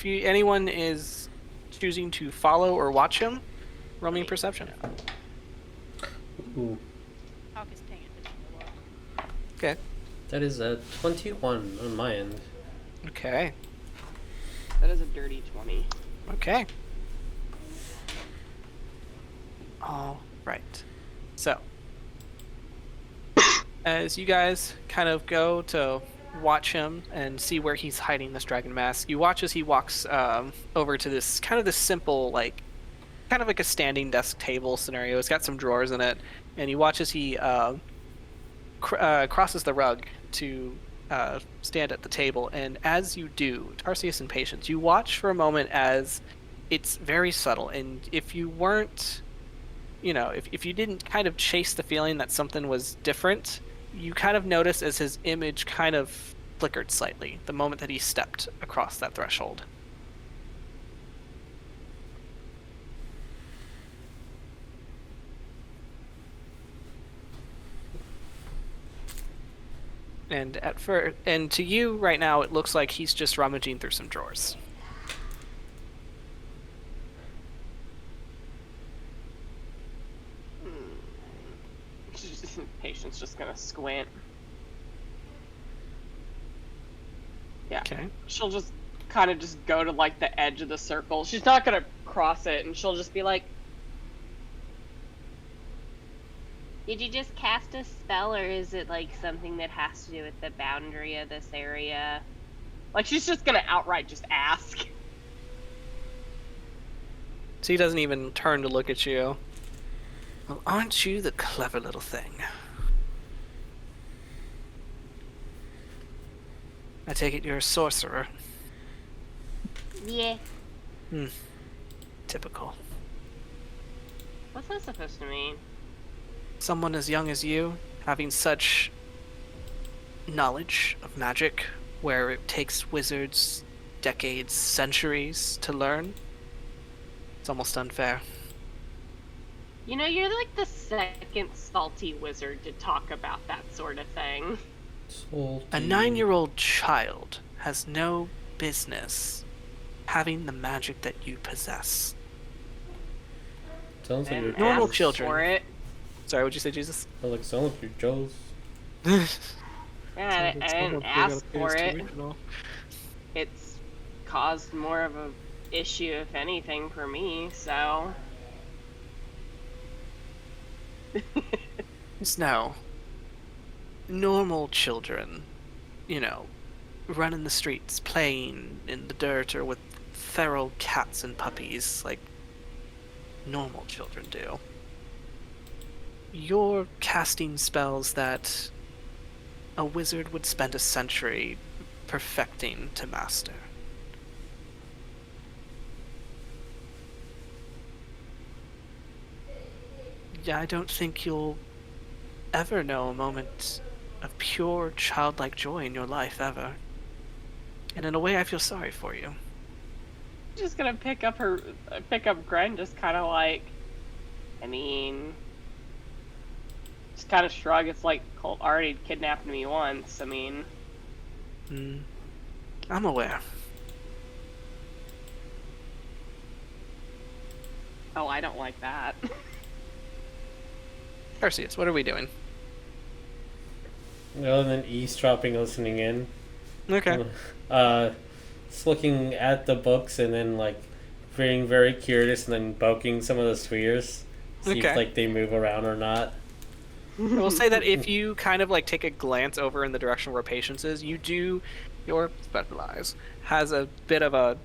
anyone is choosing to follow or watch him, roll me a perception. Ooh. Hawk is paying attention a lot. Okay. That is a 21 on my end. Okay. That is a dirty 20. Okay. All right. So, as you guys kind of go to watch him and see where he's hiding this dragon mask, you watch as he walks over to this simple, like, kind of like a standing desk table scenario. It's got some drawers in it, and you watch as he crosses the rug to stand at the table. And as you do, Tarsius and Patience, you watch for a moment as it's very subtle. And if you weren't, if you didn't kind of chase the feeling that something was different, you kind of notice as his image kind of flickered slightly the moment that he stepped across that threshold. And to you right now, it looks like he's just rummaging through some drawers. gonna squint. Yeah. Okay. She'll just kind of just go to like the edge of the circle. She's not gonna cross it, and she'll just be like, Did you just cast a spell, or is it like something that has to do with the boundary of this area? like she's just gonna outright just ask. So he doesn't even turn to look at you. Well, aren't you the clever little thing? I take it you're a sorcerer. Yeah. Typical. What's that supposed to mean? Someone as young as you, having such knowledge of magic, where it takes wizards decades, centuries to learn, it's almost unfair. You know, you're like the second salty wizard to talk about that sort of thing. Salty. A 9-year-old child has no business having the magic that you possess. Sounds like And you're Normal ask children. for it. Sorry, what'd you say, Jesus? sounds like you're jealous. Yeah, I didn't ask for it. It's caused more of a issue, if anything, for me, so... Just know, normal children, you know, running the streets, playing in the dirt or with feral cats and puppies like normal children do. You're casting spells that a wizard would spend a century perfecting to master. Yeah, I don't think you'll ever know a moment of pure childlike joy in your life ever. And in a way, I feel sorry for you. Just gonna pick up Gren, just kind of like, I mean, just kind of shrug. It's like Colt already kidnapped me once. I mean, I'm aware. oh, I don't like that. Tarsius, what are we doing? Other than eavesdropping, listening in. Okay. Just looking at the books and then like being very curious and then poking some of the spheres. See Okay. if like they move around or not. I will say that if you kind of like take a glance over in the direction where Patience is, you do, your special eyes has a bit of a,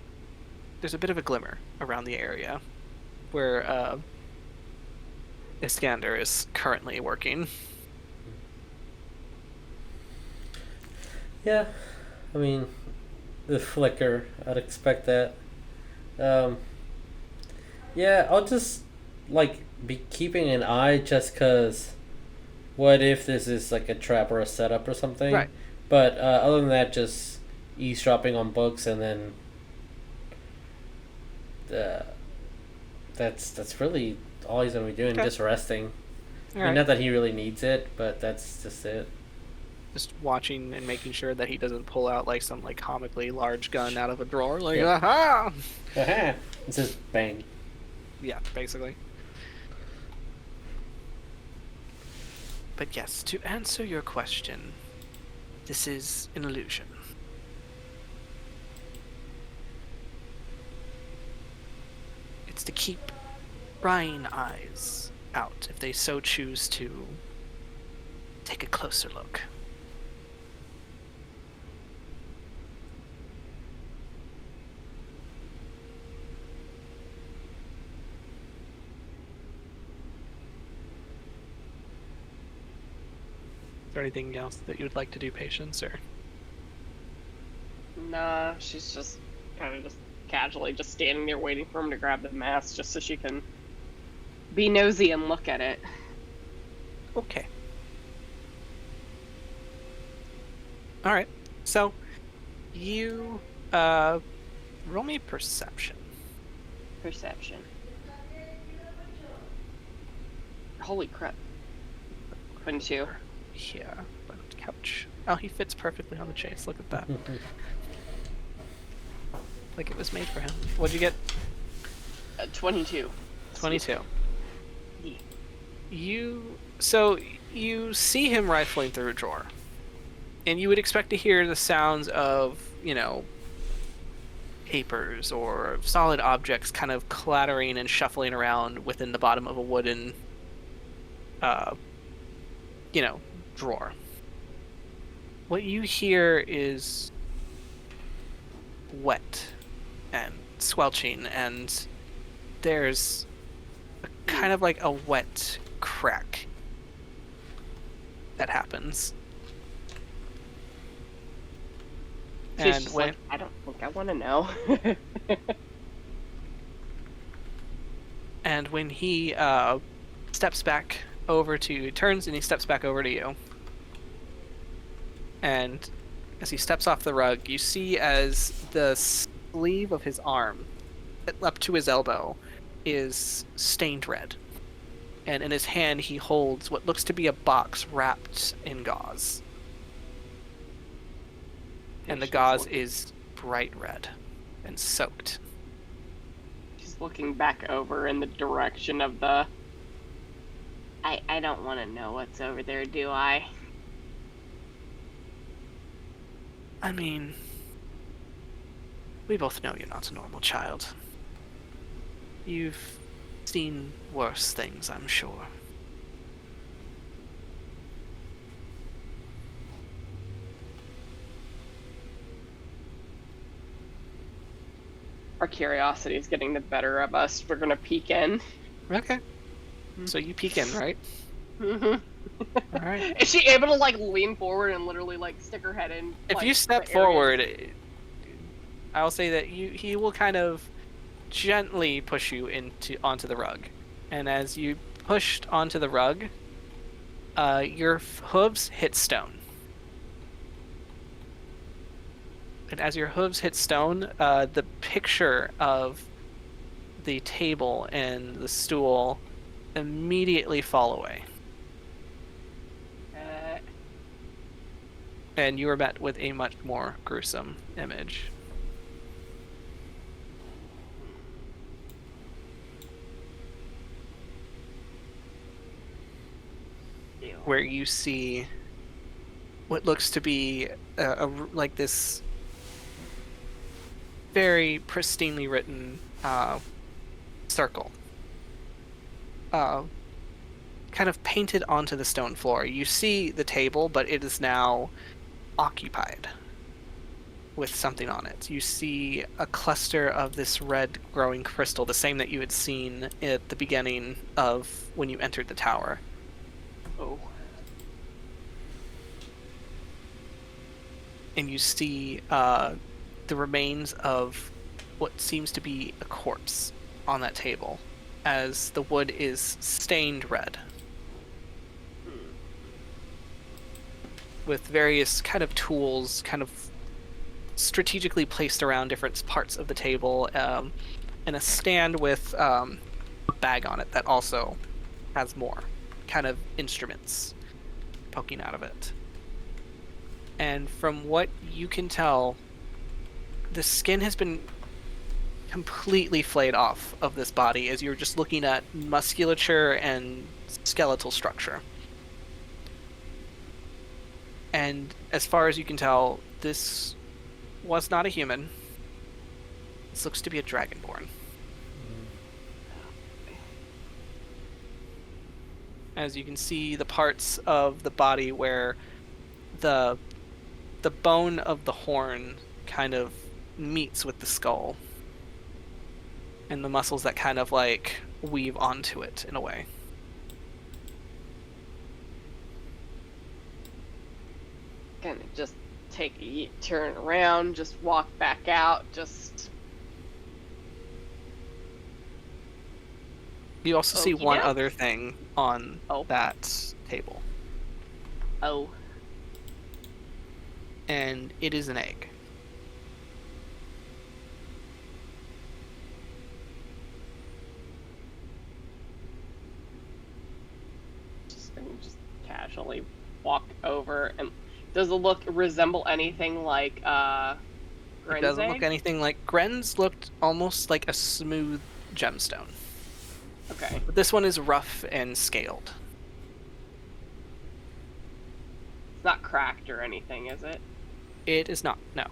there's a bit of a glimmer around the area where Iskander is currently working. Yeah, I mean, the flicker, I'd expect that. Yeah, I'll just like be keeping an eye just cause what if this is like a trap or a setup or something? Right. But other than that, just eavesdropping on books and then that's really all he's gonna be doing, Okay. just resting. I mean, Alright. not that he really needs it, but that's just it. Just watching and making sure that he doesn't pull out like some like comically large gun out of a drawer, like Yeah. aha! Aha! It's just bang. Yeah, basically. But yes, to answer your question, this is an illusion. It's to keep prying eyes out if they so choose to take a closer look. Is there anything else that you would like to do, Patience, or? Nah, she's just kind of just casually just standing there waiting for him to grab the mask just so she can be nosy and look at it. Okay. Alright, so you roll me perception. Perception. Holy crap. 22. Yeah, but couch. Oh, he fits perfectly on the chase. Look at that. Like it was made for him. What'd you get? 22. 22. Yeah. You So you see him rifling through a drawer, and you would expect to hear the sounds of, papers or solid objects kind of clattering and shuffling around within the bottom of a wooden, drawer. What you hear is wet and squelching, and there's kind of like a wet crack that happens. She's And just when like, I don't think I want to know. and when he steps back over to turns and he steps back over to you, and as he steps off the rug, you see as the sleeve of his arm up to his elbow is stained red, and in his hand he holds what looks to be a box wrapped in gauze. And the gauze is bright red and soaked. She's looking back over in the direction of the... I don't want to know what's over there, do I? I mean, we both know you're not a normal child. You've seen worse things, I'm sure. Our curiosity is getting the better of us. We're gonna peek in. Okay. So you peek in, right? Mm-hmm. All right. Is she able to lean forward and literally stick her head in? If you step forward, I'll say that he will kind of gently push you onto the rug, and as you pushed onto the rug, your hooves hit stone. And as your hooves hit stone, the picture of the table and the stool immediately fall away. And you are met with a much more gruesome image. Where you see what looks to be like this very pristinely written circle, kind of painted onto the stone floor. You see the table, but it is now occupied with something on it. You see a cluster of this red growing crystal, the same that you had seen at the beginning of when you entered the tower. Oh. And you see the remains of what seems to be a corpse on that table, as the wood is stained red, with various kind of tools kind of strategically placed around different parts of the table, and a stand with a bag on it that also has more kind of instruments poking out of it. And from what you can tell, the skin has been completely flayed off of this body as you're just looking at musculature and skeletal structure. And as far as you can tell, this was not a human. This looks to be a dragonborn. As you can see the parts of the body where the bone of the horn kind of meets with the skull, and the muscles that kind of weave onto it in a way. Kind of just take a turn around, just walk back out, just... You also see one Okey-doke. other thing on that table. Oh. And it is an egg. Just casually walk over, and does it resemble anything like Gren's It doesn't egg? look anything like Gren's. Looked almost like a smooth gemstone. Okay. But this one is rough and scaled. not cracked or anything, is it? It is not, no.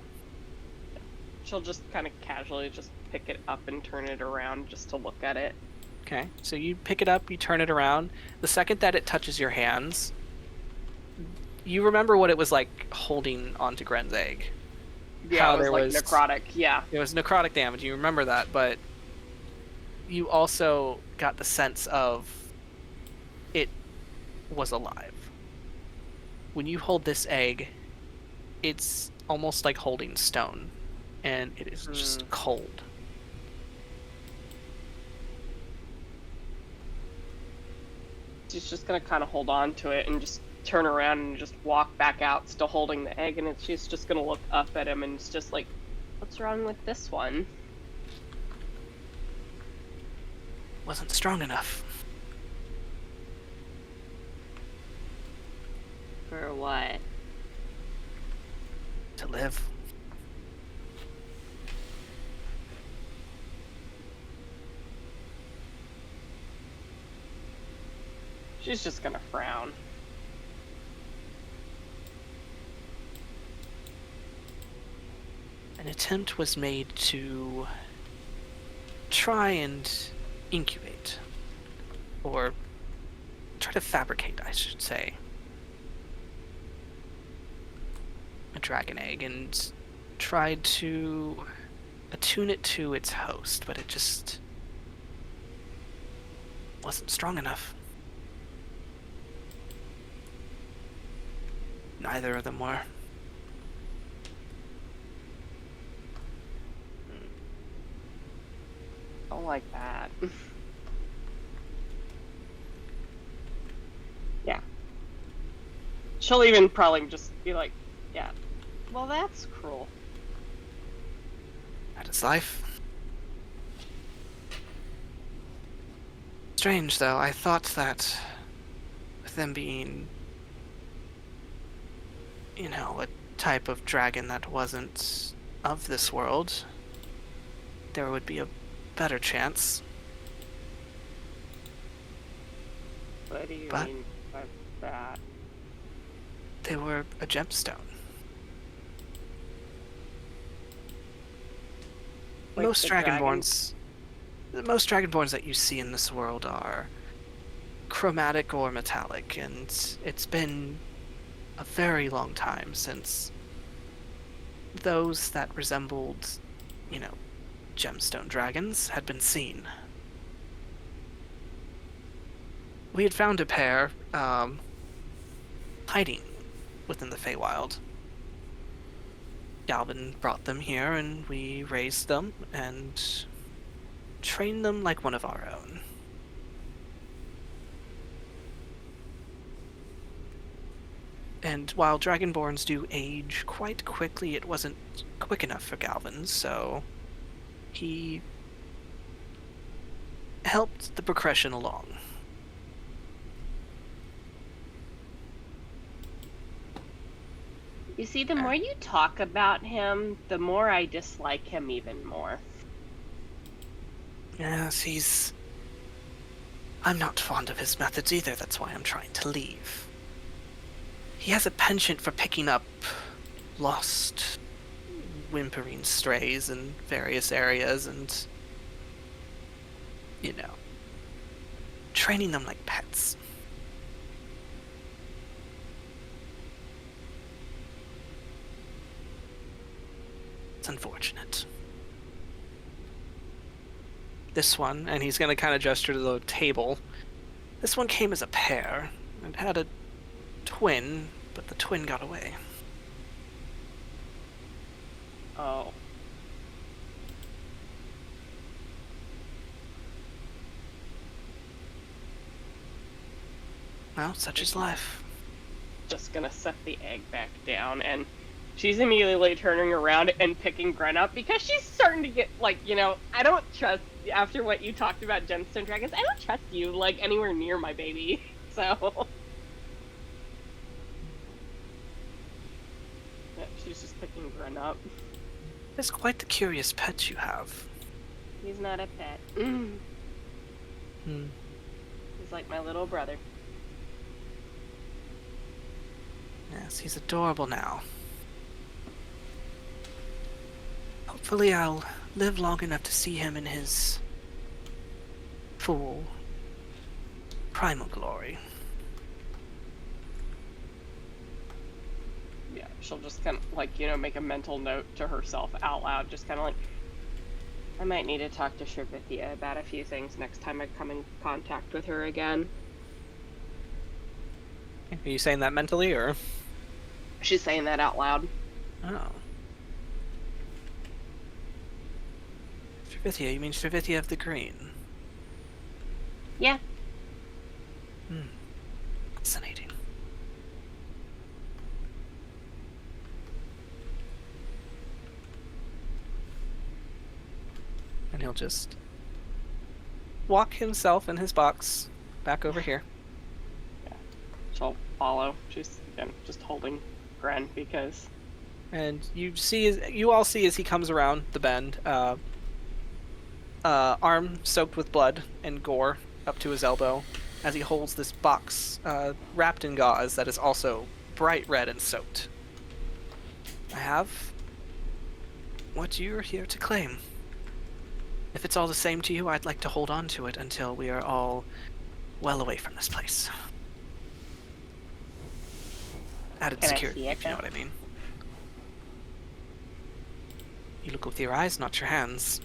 She'll just kind of casually just pick it up and turn it around just to look at it. Okay, so you pick it up, you turn it around. The second that it touches your hands, you remember what it was like holding onto Gren's egg. Yeah, How it was there like was necrotic, yeah. It was necrotic damage, you remember that, but you also got the sense of it was alive. When you hold this egg, it's almost like holding stone, and it is just cold. She's just gonna kind of hold on to it and just turn around and just walk back out, still holding the egg, and she's just gonna look up at him and it's just like, what's wrong with this one? Wasn't strong enough. For what? To live. She's just gonna frown. An attempt was made to try and incubate, or try to fabricate, I should say, a dragon egg, and tried to attune it to its host, but it just wasn't strong enough. Neither of them were. Don't like that. Yeah. She'll even probably just be like, yeah, well, that's cruel. That is life. Strange, though. I thought that with them being, you know, a type of dragon that wasn't of this world, there would be a better chance. What do you But mean by that? they were a gemstone. Like Most the dragonborns that you see in this world are chromatic or metallic, and it's been a very long time since those that resembled, you know, gemstone dragons had been seen. We had found a pair hiding within the Feywild. Galvin brought them here, and we raised them and trained them like one of our own. And while Dragonborns do age quite quickly, it wasn't quick enough for Galvin, so he helped the progression along. You see, the more you talk about him, the more I dislike him even more. Yes, I'm not fond of his methods either, that's why I'm trying to leave. He has a penchant for picking up lost, whimpering strays in various areas and, you know, training them like pets. It's unfortunate. This one, and he's going to kind of gesture to the table, this one came as a pair and had a twin, but the twin got away. Oh. Well, such is life. Just gonna set the egg back down, and she's immediately turning around and picking Gren up because she's starting to get, like, you know, I don't trust, after what you talked about gemstone dragons, I don't trust you, like, anywhere near my baby, so. Yeah, she's just picking Gren up. It's quite the curious pet you have. He's not a pet. He's like my little brother. Yes, he's adorable now. Hopefully I'll live long enough to see him in his full primal glory. Yeah, she'll just kind of, like, make a mental note to herself out loud, just kind of like, I might need to talk to Shrivithia about a few things next time I come in contact with her again. Are you saying that mentally, or? She's saying that out loud. Oh. Shrivithia, you mean Shrivithia of the Green? Yeah. Fascinating. And he'll just walk himself and his box back over here. Yeah. She'll follow. She's, again, just holding Gren because... And you all see as he comes around the bend, arm soaked with blood and gore up to his elbow, as he holds this box wrapped in gauze that is also bright red and soaked. I have what you're here to claim. If it's all the same to you, I'd like to hold on to it until we are all well away from this place. Added Can I security, see it, if you know though? what I mean. You look with your eyes, not your hands.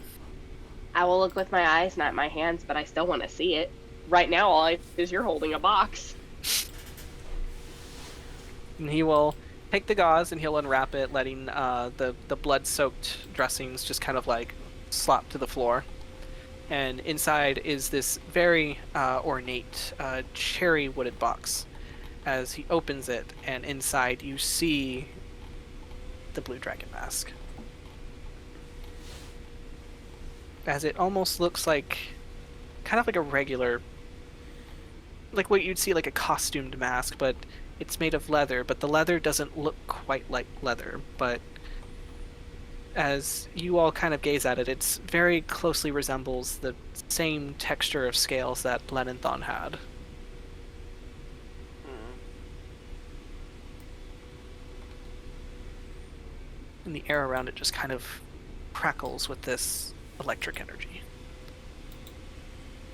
I will look with my eyes, not my hands, but I still want to see it. Right now, all I is you're holding a box. And he will take the gauze and he'll unwrap it, letting the blood-soaked dressings just kind of like slop to the floor. And inside is this very ornate cherry wooded box. As he opens it, and inside you see the blue dragon mask. As it almost looks like, kind of like a regular, like what you'd see like a costumed mask, but it's made of leather, but the leather doesn't look quite like leather. But as you all kind of gaze at it, it very closely resembles the same texture of scales that Lenenthon had. And the air around it just kind of crackles with this electric energy.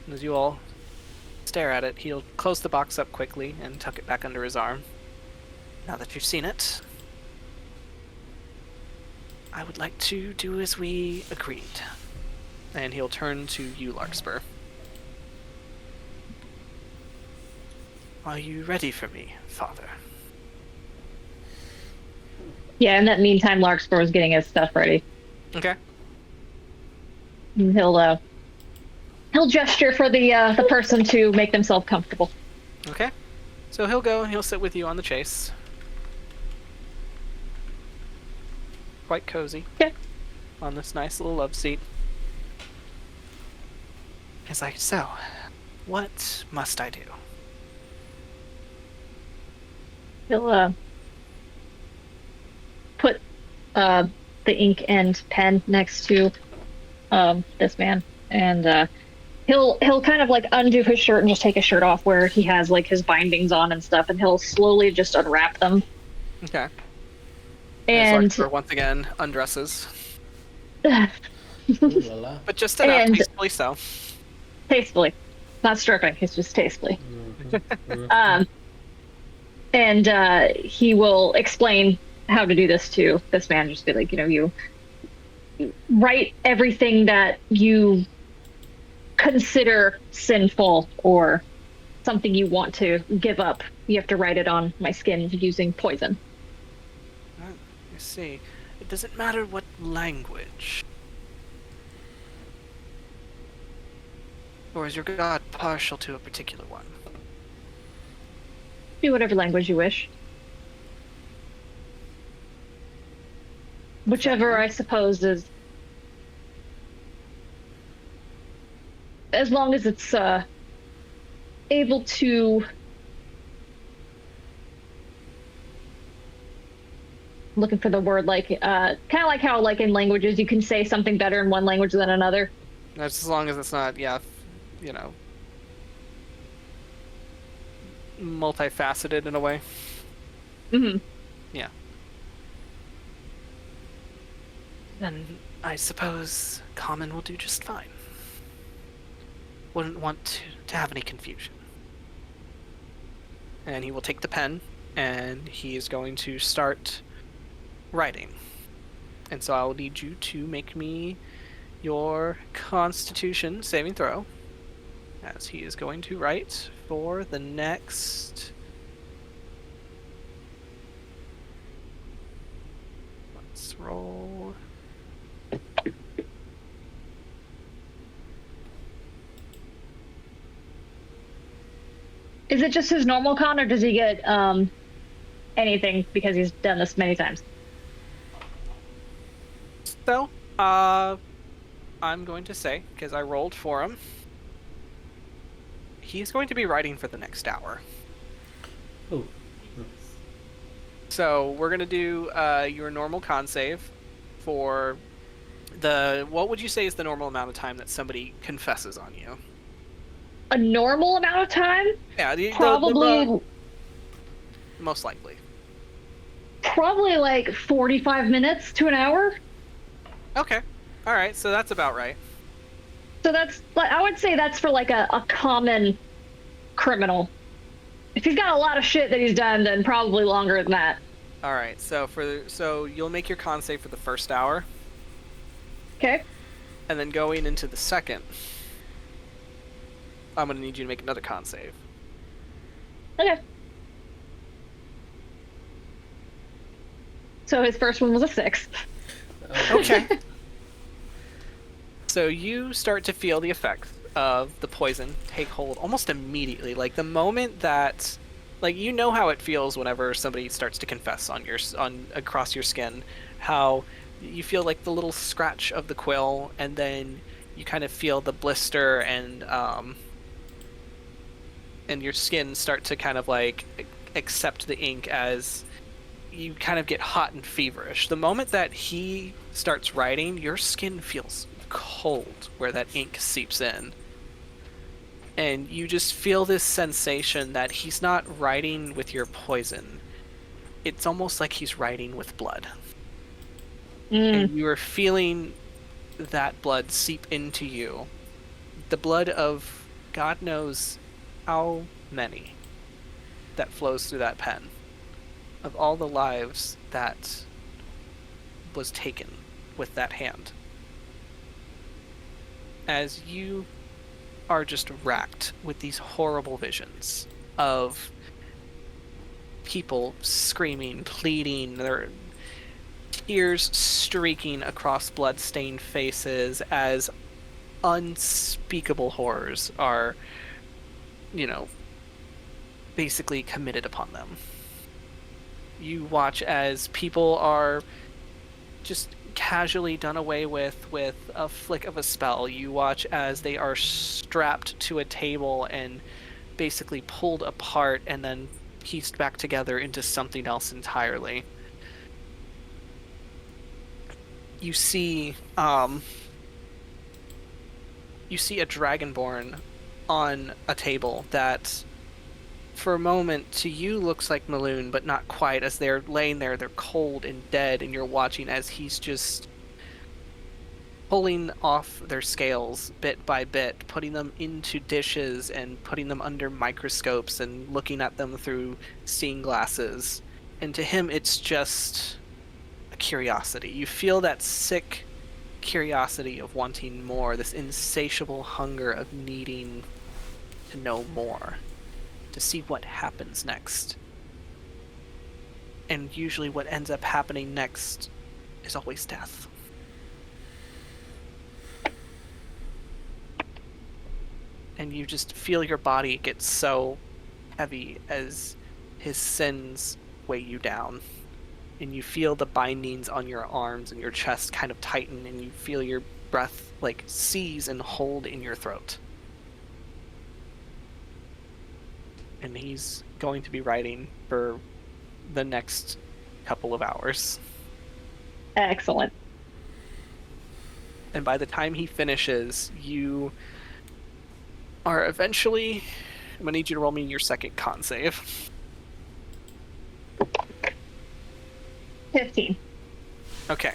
And as you all stare at it, he'll close the box up quickly and tuck it back under his arm. Now that you've seen it, I would like to do as we agreed. And he'll turn to you, Larkspur. Are you ready for me, Father? Yeah, in that meantime, Larkspur is getting his stuff ready. Okay. And he'll gesture for the person to make themselves comfortable. Okay. So he'll go and he'll sit with you on the chase. Quite cozy. Okay. On this nice little love seat. He's like, so, what must I do? He'll put the ink and pen next to this man, and he'll kind of like undo his shirt and just take his shirt off where he has like his bindings on and stuff, and he'll slowly just unwrap them. Okay. And Larkspur once again undresses. Ooh la la. But just enough, And- tastefully so. tastefully, not stripping, it's just tastefully. Mhm. And he will explain how to do this to this man. Just be like, you write everything that you consider sinful or something you want to give up. You have to write it on my skin using poison. I see. It doesn't matter what language. Or is your god partial to a particular one? Do whatever language you wish. Whichever, I suppose, is... As long as it's able to... Looking for the word, like, kind of like how, like, in languages, you can say something better in one language than another. That's as long as it's not, multifaceted in a way. Mm-hmm. Yeah. Then I suppose common will do just fine. Wouldn't want to have any confusion. And he will take the pen, and he is going to start writing. And so I'll need you to make me your Constitution saving throw, as he is going to write for the next... Let's roll... Is it just his normal con, or does he get anything because he's done this many times? So, I'm going to say, because I rolled for him, he's going to be writing for the next hour. Oh. So we're going to do your normal con save for the... What would you say is the normal amount of time that somebody confesses on you? A normal amount of time? Yeah, probably... most likely. Probably like 45 minutes to an hour. Okay. All right, so that's about right. So that's... I would say that's for like a common criminal. If he's got a lot of shit that he's done, then probably longer than that. All right, so you'll make your con save for the first hour. Okay. And then going into the second, I'm going to need you to make another con save. Okay. So his first one was a 6. Okay. So you start to feel the effects of the poison take hold almost immediately. Like the moment that, like, you know how it feels whenever somebody starts to confess on across your skin, how you feel like the little scratch of the quill, and then you kind of feel the blister and your skin start to kind of like accept the ink as you kind of get hot and feverish. The moment that he starts writing, your skin feels cold where that ink seeps in. And you just feel this sensation that he's not writing with your poison. It's almost like he's writing with blood. And you are feeling that blood seep into you. The blood of God knows how many that flows through that pen. Of all the lives that was taken with that hand. As you are just racked with these horrible visions of people screaming, pleading, their tears streaking across blood-stained faces as unspeakable horrors are, basically committed upon them. You watch as people are just casually done away with a flick of a spell. You watch as they are strapped to a table and basically pulled apart and then pieced back together into something else entirely. You see a dragonborn on a table that for a moment to you looks like Maloon, but not quite. As they're laying there, they're cold and dead, and you're watching as he's just pulling off their scales bit by bit, putting them into dishes and putting them under microscopes and looking at them through seeing glasses. And to him, it's just a curiosity. You feel that sick curiosity of wanting more, this insatiable hunger of needing to know more, to see what happens next. And usually what ends up happening next is always death. And you just feel your body get so heavy as his sins weigh you down. And you feel the bindings on your arms and your chest kind of tighten, and you feel your breath like seize and hold in your throat. And he's going to be writing for the next couple of hours. Excellent. And by the time he finishes, you are eventually... I'm going to need you to roll me your second con save. 15. Okay.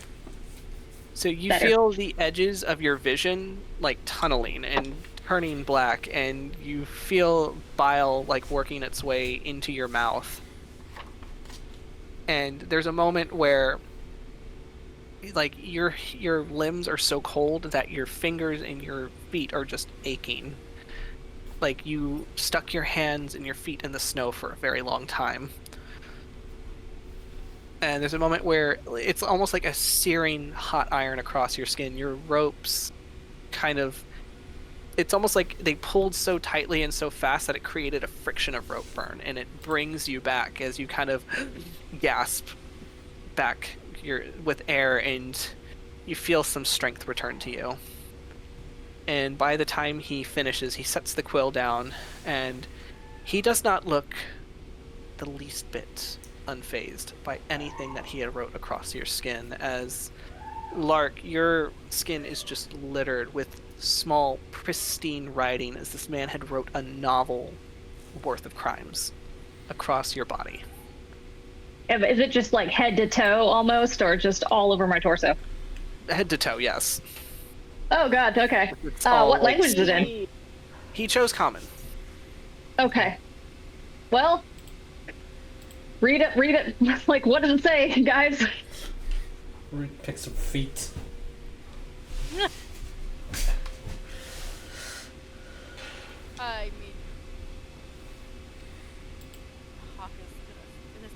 So you Better. feel the edges of your vision like tunneling and turning black, and you feel bile like working its way into your mouth. And there's a moment where like your limbs are so cold that your fingers and your feet are just aching. Like you stuck your hands and your feet in the snow for a very long time. And there's a moment where it's almost like a searing hot iron across your skin. Your ropes kind of... It's almost like they pulled so tightly and so fast that it created a friction of rope burn. And it brings you back as you kind of gasp back with air, and you feel some strength return to you. And by the time he finishes, he sets the quill down, and he does not look the least bit unfazed by anything that he had wrote across your skin. As Lark, your skin is just littered with small, pristine writing, as this man had wrote a novel worth of crimes across your body. Is it just like head to toe almost, or just all over my torso? Head to toe, yes. Oh god, okay. What language is it in? He chose common. Okay. Well, read it. Like, what does it say, guys? Pick some feet. I mean,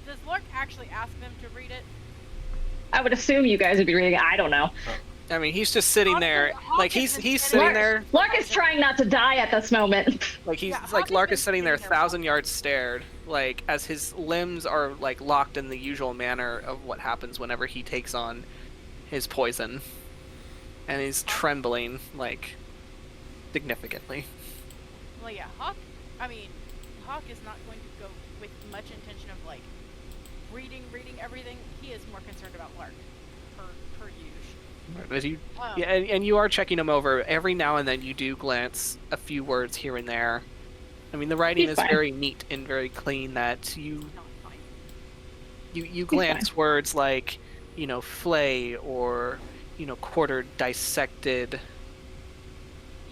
does Lark actually ask them to read it? I would assume you guys would be reading it. I don't know. I mean, he's just sitting there, like he's sitting there. Lark is trying not to die at this moment. Like he's like Lark is sitting there, 1,000 yards stared, like as his limbs are like locked in the usual manner of what happens whenever he takes on his poison, and he's trembling like significantly. Well, yeah, Hawk is not going to go with much intention of like reading everything. He is more concerned about Lark, per usual. As you, yeah, and you are checking him over every now and then. You do glance a few words here and there. I mean, the writing is very neat and very clean. That you glance words like, you know, flay, or, you know, quartered, dissected,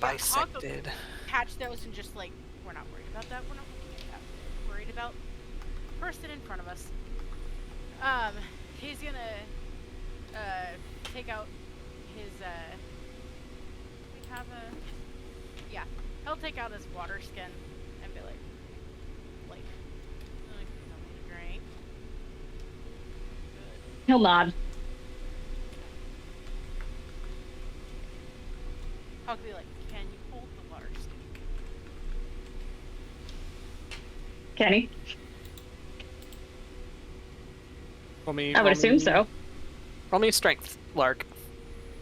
bisected. Hawk catch those and just like, we're not worried about that. We're not looking at that. We're worried about the person in front of us. He's gonna take out his he'll take out his water skin and be like something to drink. Good. He'll nod. I'll be like, can you hold the water skin? Can he? I would Roll assume me, so. Roll me a strength, Lark.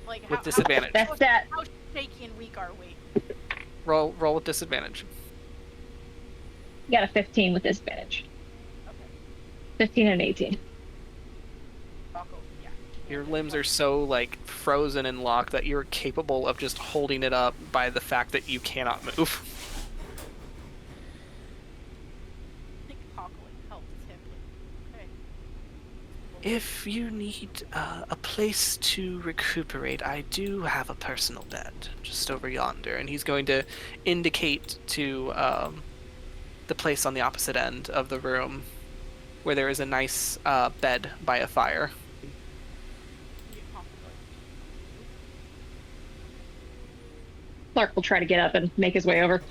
Like with disadvantage. That's that. How shaky and weak are we? Roll with disadvantage. You got a 15 with disadvantage. Okay. 15 and 18. I'll go, yeah. Your limbs are so like frozen and locked that you're capable of just holding it up by the fact that you cannot move. I think Hawk will help him. Okay. If you need a place to recuperate, I do have a personal bed just over yonder. And he's going to indicate to the place on the opposite end of the room where there is a nice bed by a fire. Lark will try to get up and make his way over.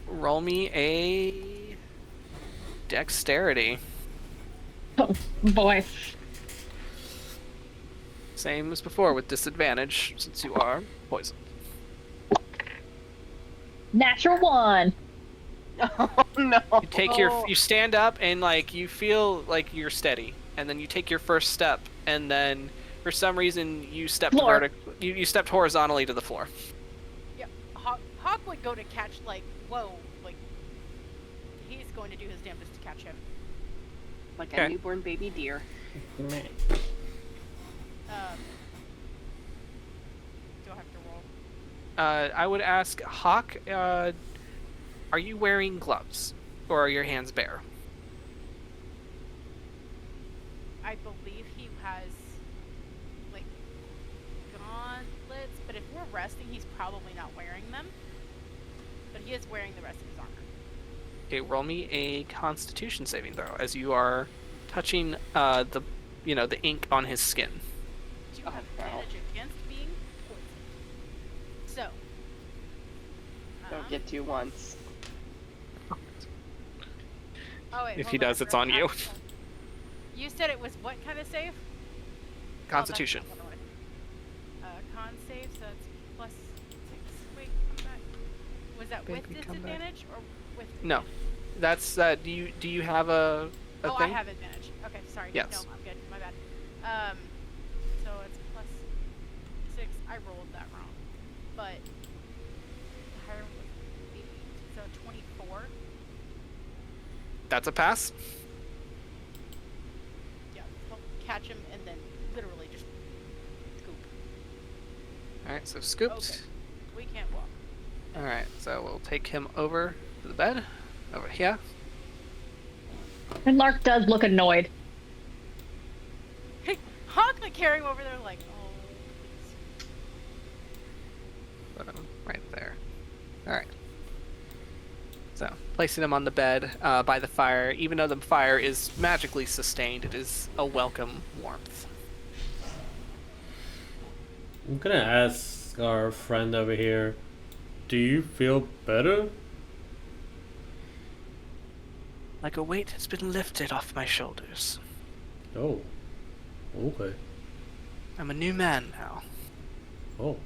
Roll me a dexterity. Oh, boy. Same as before with disadvantage, since you are poisoned. Natural 1. Oh no. You take you stand up and like you feel like you're steady, and then you take your first step, and then for some reason you stepped you stepped horizontally to the floor. Yeah, Hawk would go to catch, like, whoa, like, he's going to do his damnedest to catch him. Like a newborn baby deer. Do I have to roll? I would ask Hawk, are you wearing gloves, or are your hands bare? I believe he has, like, gauntlets, but if we're resting, he's probably not wearing them. But he is wearing the rest of his armor. Okay, roll me a Constitution saving throw as you are touching the ink on his skin. Do you have advantage against being poisoned? So. Don't get to once. Oh wait. If he does, it's on you. You said it was what kind of save? Constitution. Oh, con save, so it's plus 6. Wait, come back. Was that with disadvantage or with? No, that's do you have a thing? I have advantage. Okay, sorry. Yes. No, I'm good. My bad. So it's plus 6. I rolled that wrong, but the higher one was 8, so 24. That's a pass. Yeah, he'll catch him and then literally just scoop. All right, so scooped. Okay. We can't walk. All right, so we'll take him over to the bed, over here. And Lark does look annoyed. Hawk like carrying him over there like, oh, please. Put him right there. All right. So, placing him on the bed by the fire. Even though the fire is magically sustained, it is a welcome warmth. I'm gonna ask our friend over here, do you feel better? Like a weight has been lifted off my shoulders. Oh. Okay. I'm a new man now. Oh.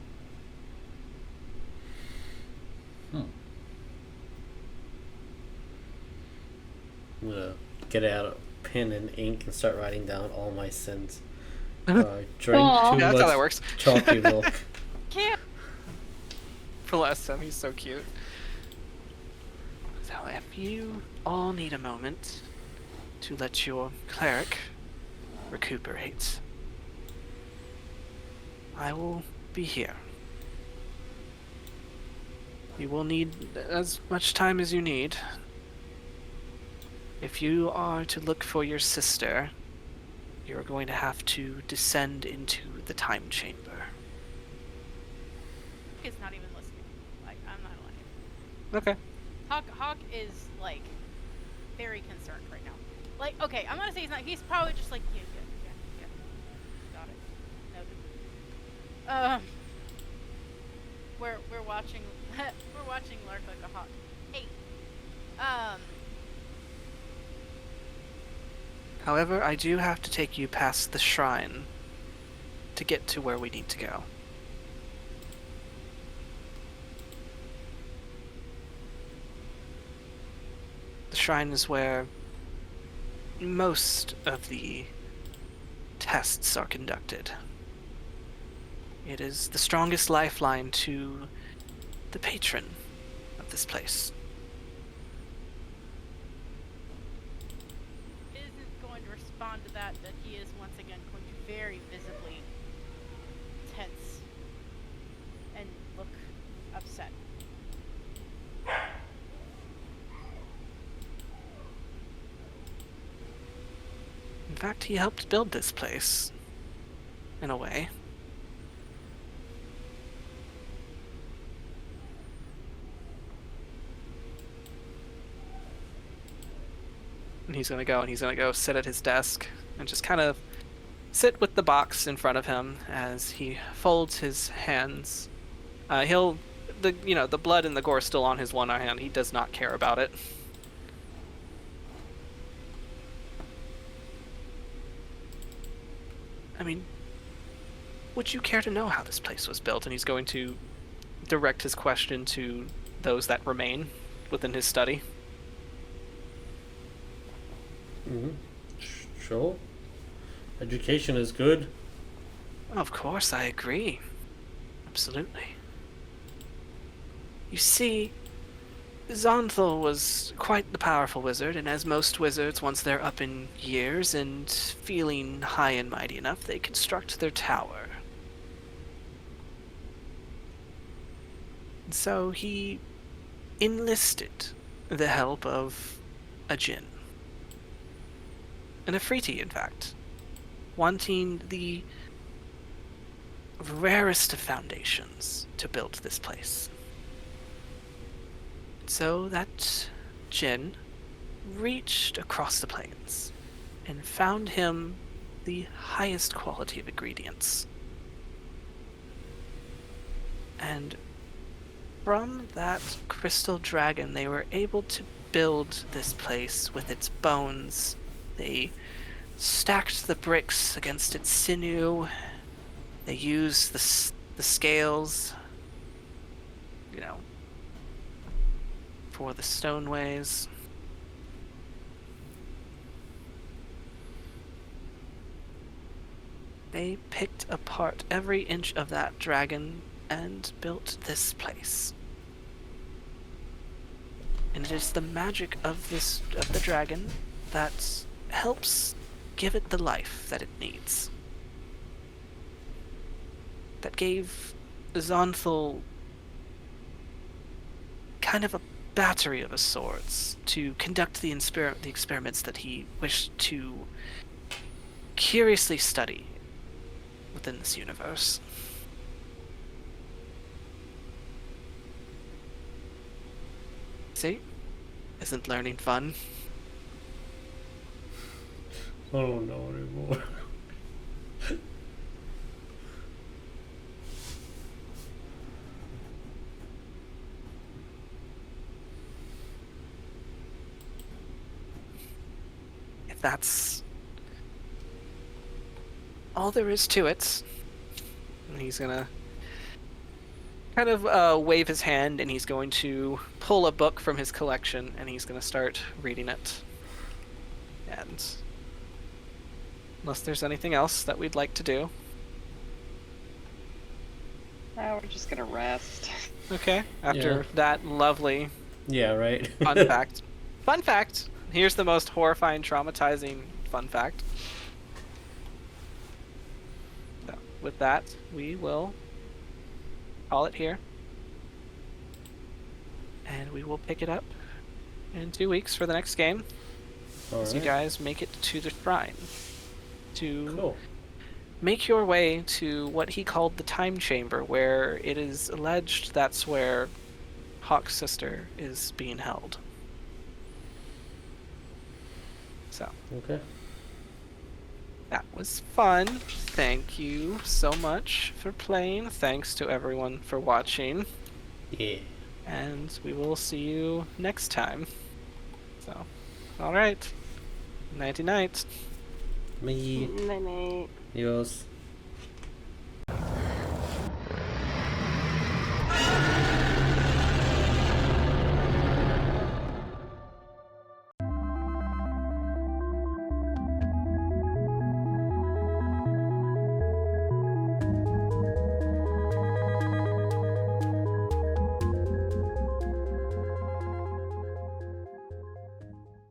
I'm gonna get out a pen and ink and start writing down all my sins. Drank too Aw. Yeah, that's much how that works. chalky milk. Can't. For last time, he's so cute. So if you all need a moment to let your cleric recuperate, I will be here. You will need as much time as you need. If you are to look for your sister, you're going to have to descend into the time chamber. He's not even listening. Like, I'm not lying. Okay. Hawk is like very concerned right now. Like, okay, I'm gonna say he's not. He's probably just like, yeah. Got it. Noted. We're watching we're watching Lark like a hawk. Hey. However, I do have to take you past the shrine to get to where we need to go. The shrine is where most of the tests are conducted. It is the strongest lifeline to the patron of this place. Isn't going to respond to that he is once again going to very visibly tense and look upset. In fact, he helped build this place, in a way. And he's gonna go sit at his desk and just kind of sit with the box in front of him as he folds his hands. The blood and the gore still on his one hand. He does not care about it. I mean, would you care to know how this place was built? And he's going to direct his question to those that remain within his study. Mm-hmm. Sure. Education is good. Of course, I agree. Absolutely. You see, Xanthal was quite the powerful wizard, and as most wizards, once they're up in years and feeling high and mighty enough, they construct their tower. And so he enlisted the help of a djinn. An Afriti, in fact. wanting the rarest of foundations to build this place. So that Jinn reached across the plains and found him the highest quality of ingredients. And from that crystal dragon, they were able to build this place with its bones. They stacked the bricks against its sinew. They used the scales, for the stoneways. They picked apart every inch of that dragon and built this place. And it is the magic of the dragon that helps give it the life that it needs. That gave Zonthal kind of a battery of swords to conduct the experiments that he wished to curiously study within this universe. See? Isn't learning fun? I don't know anymore. If that's all there is to it, and he's gonna kind of wave his hand, and he's going to pull a book from his collection, and he's going to start reading it. And unless there's anything else that we'd like to do. Now we're just gonna rest. Okay, after that lovely right. fun fact. Fun fact! Here's the most horrifying, traumatizing fun fact. So, with that, we will call it here. And we will pick it up in 2 weeks for the next game. As you guys make it to the shrine. To make your way to what he called the Time Chamber, where it is alleged that's where Hawk's sister is being held. So. Okay. That was fun. Thank you so much for playing. Thanks to everyone for watching. Yeah. And we will see you next time. So, alright. Nighty night. Me. Night night. Yours.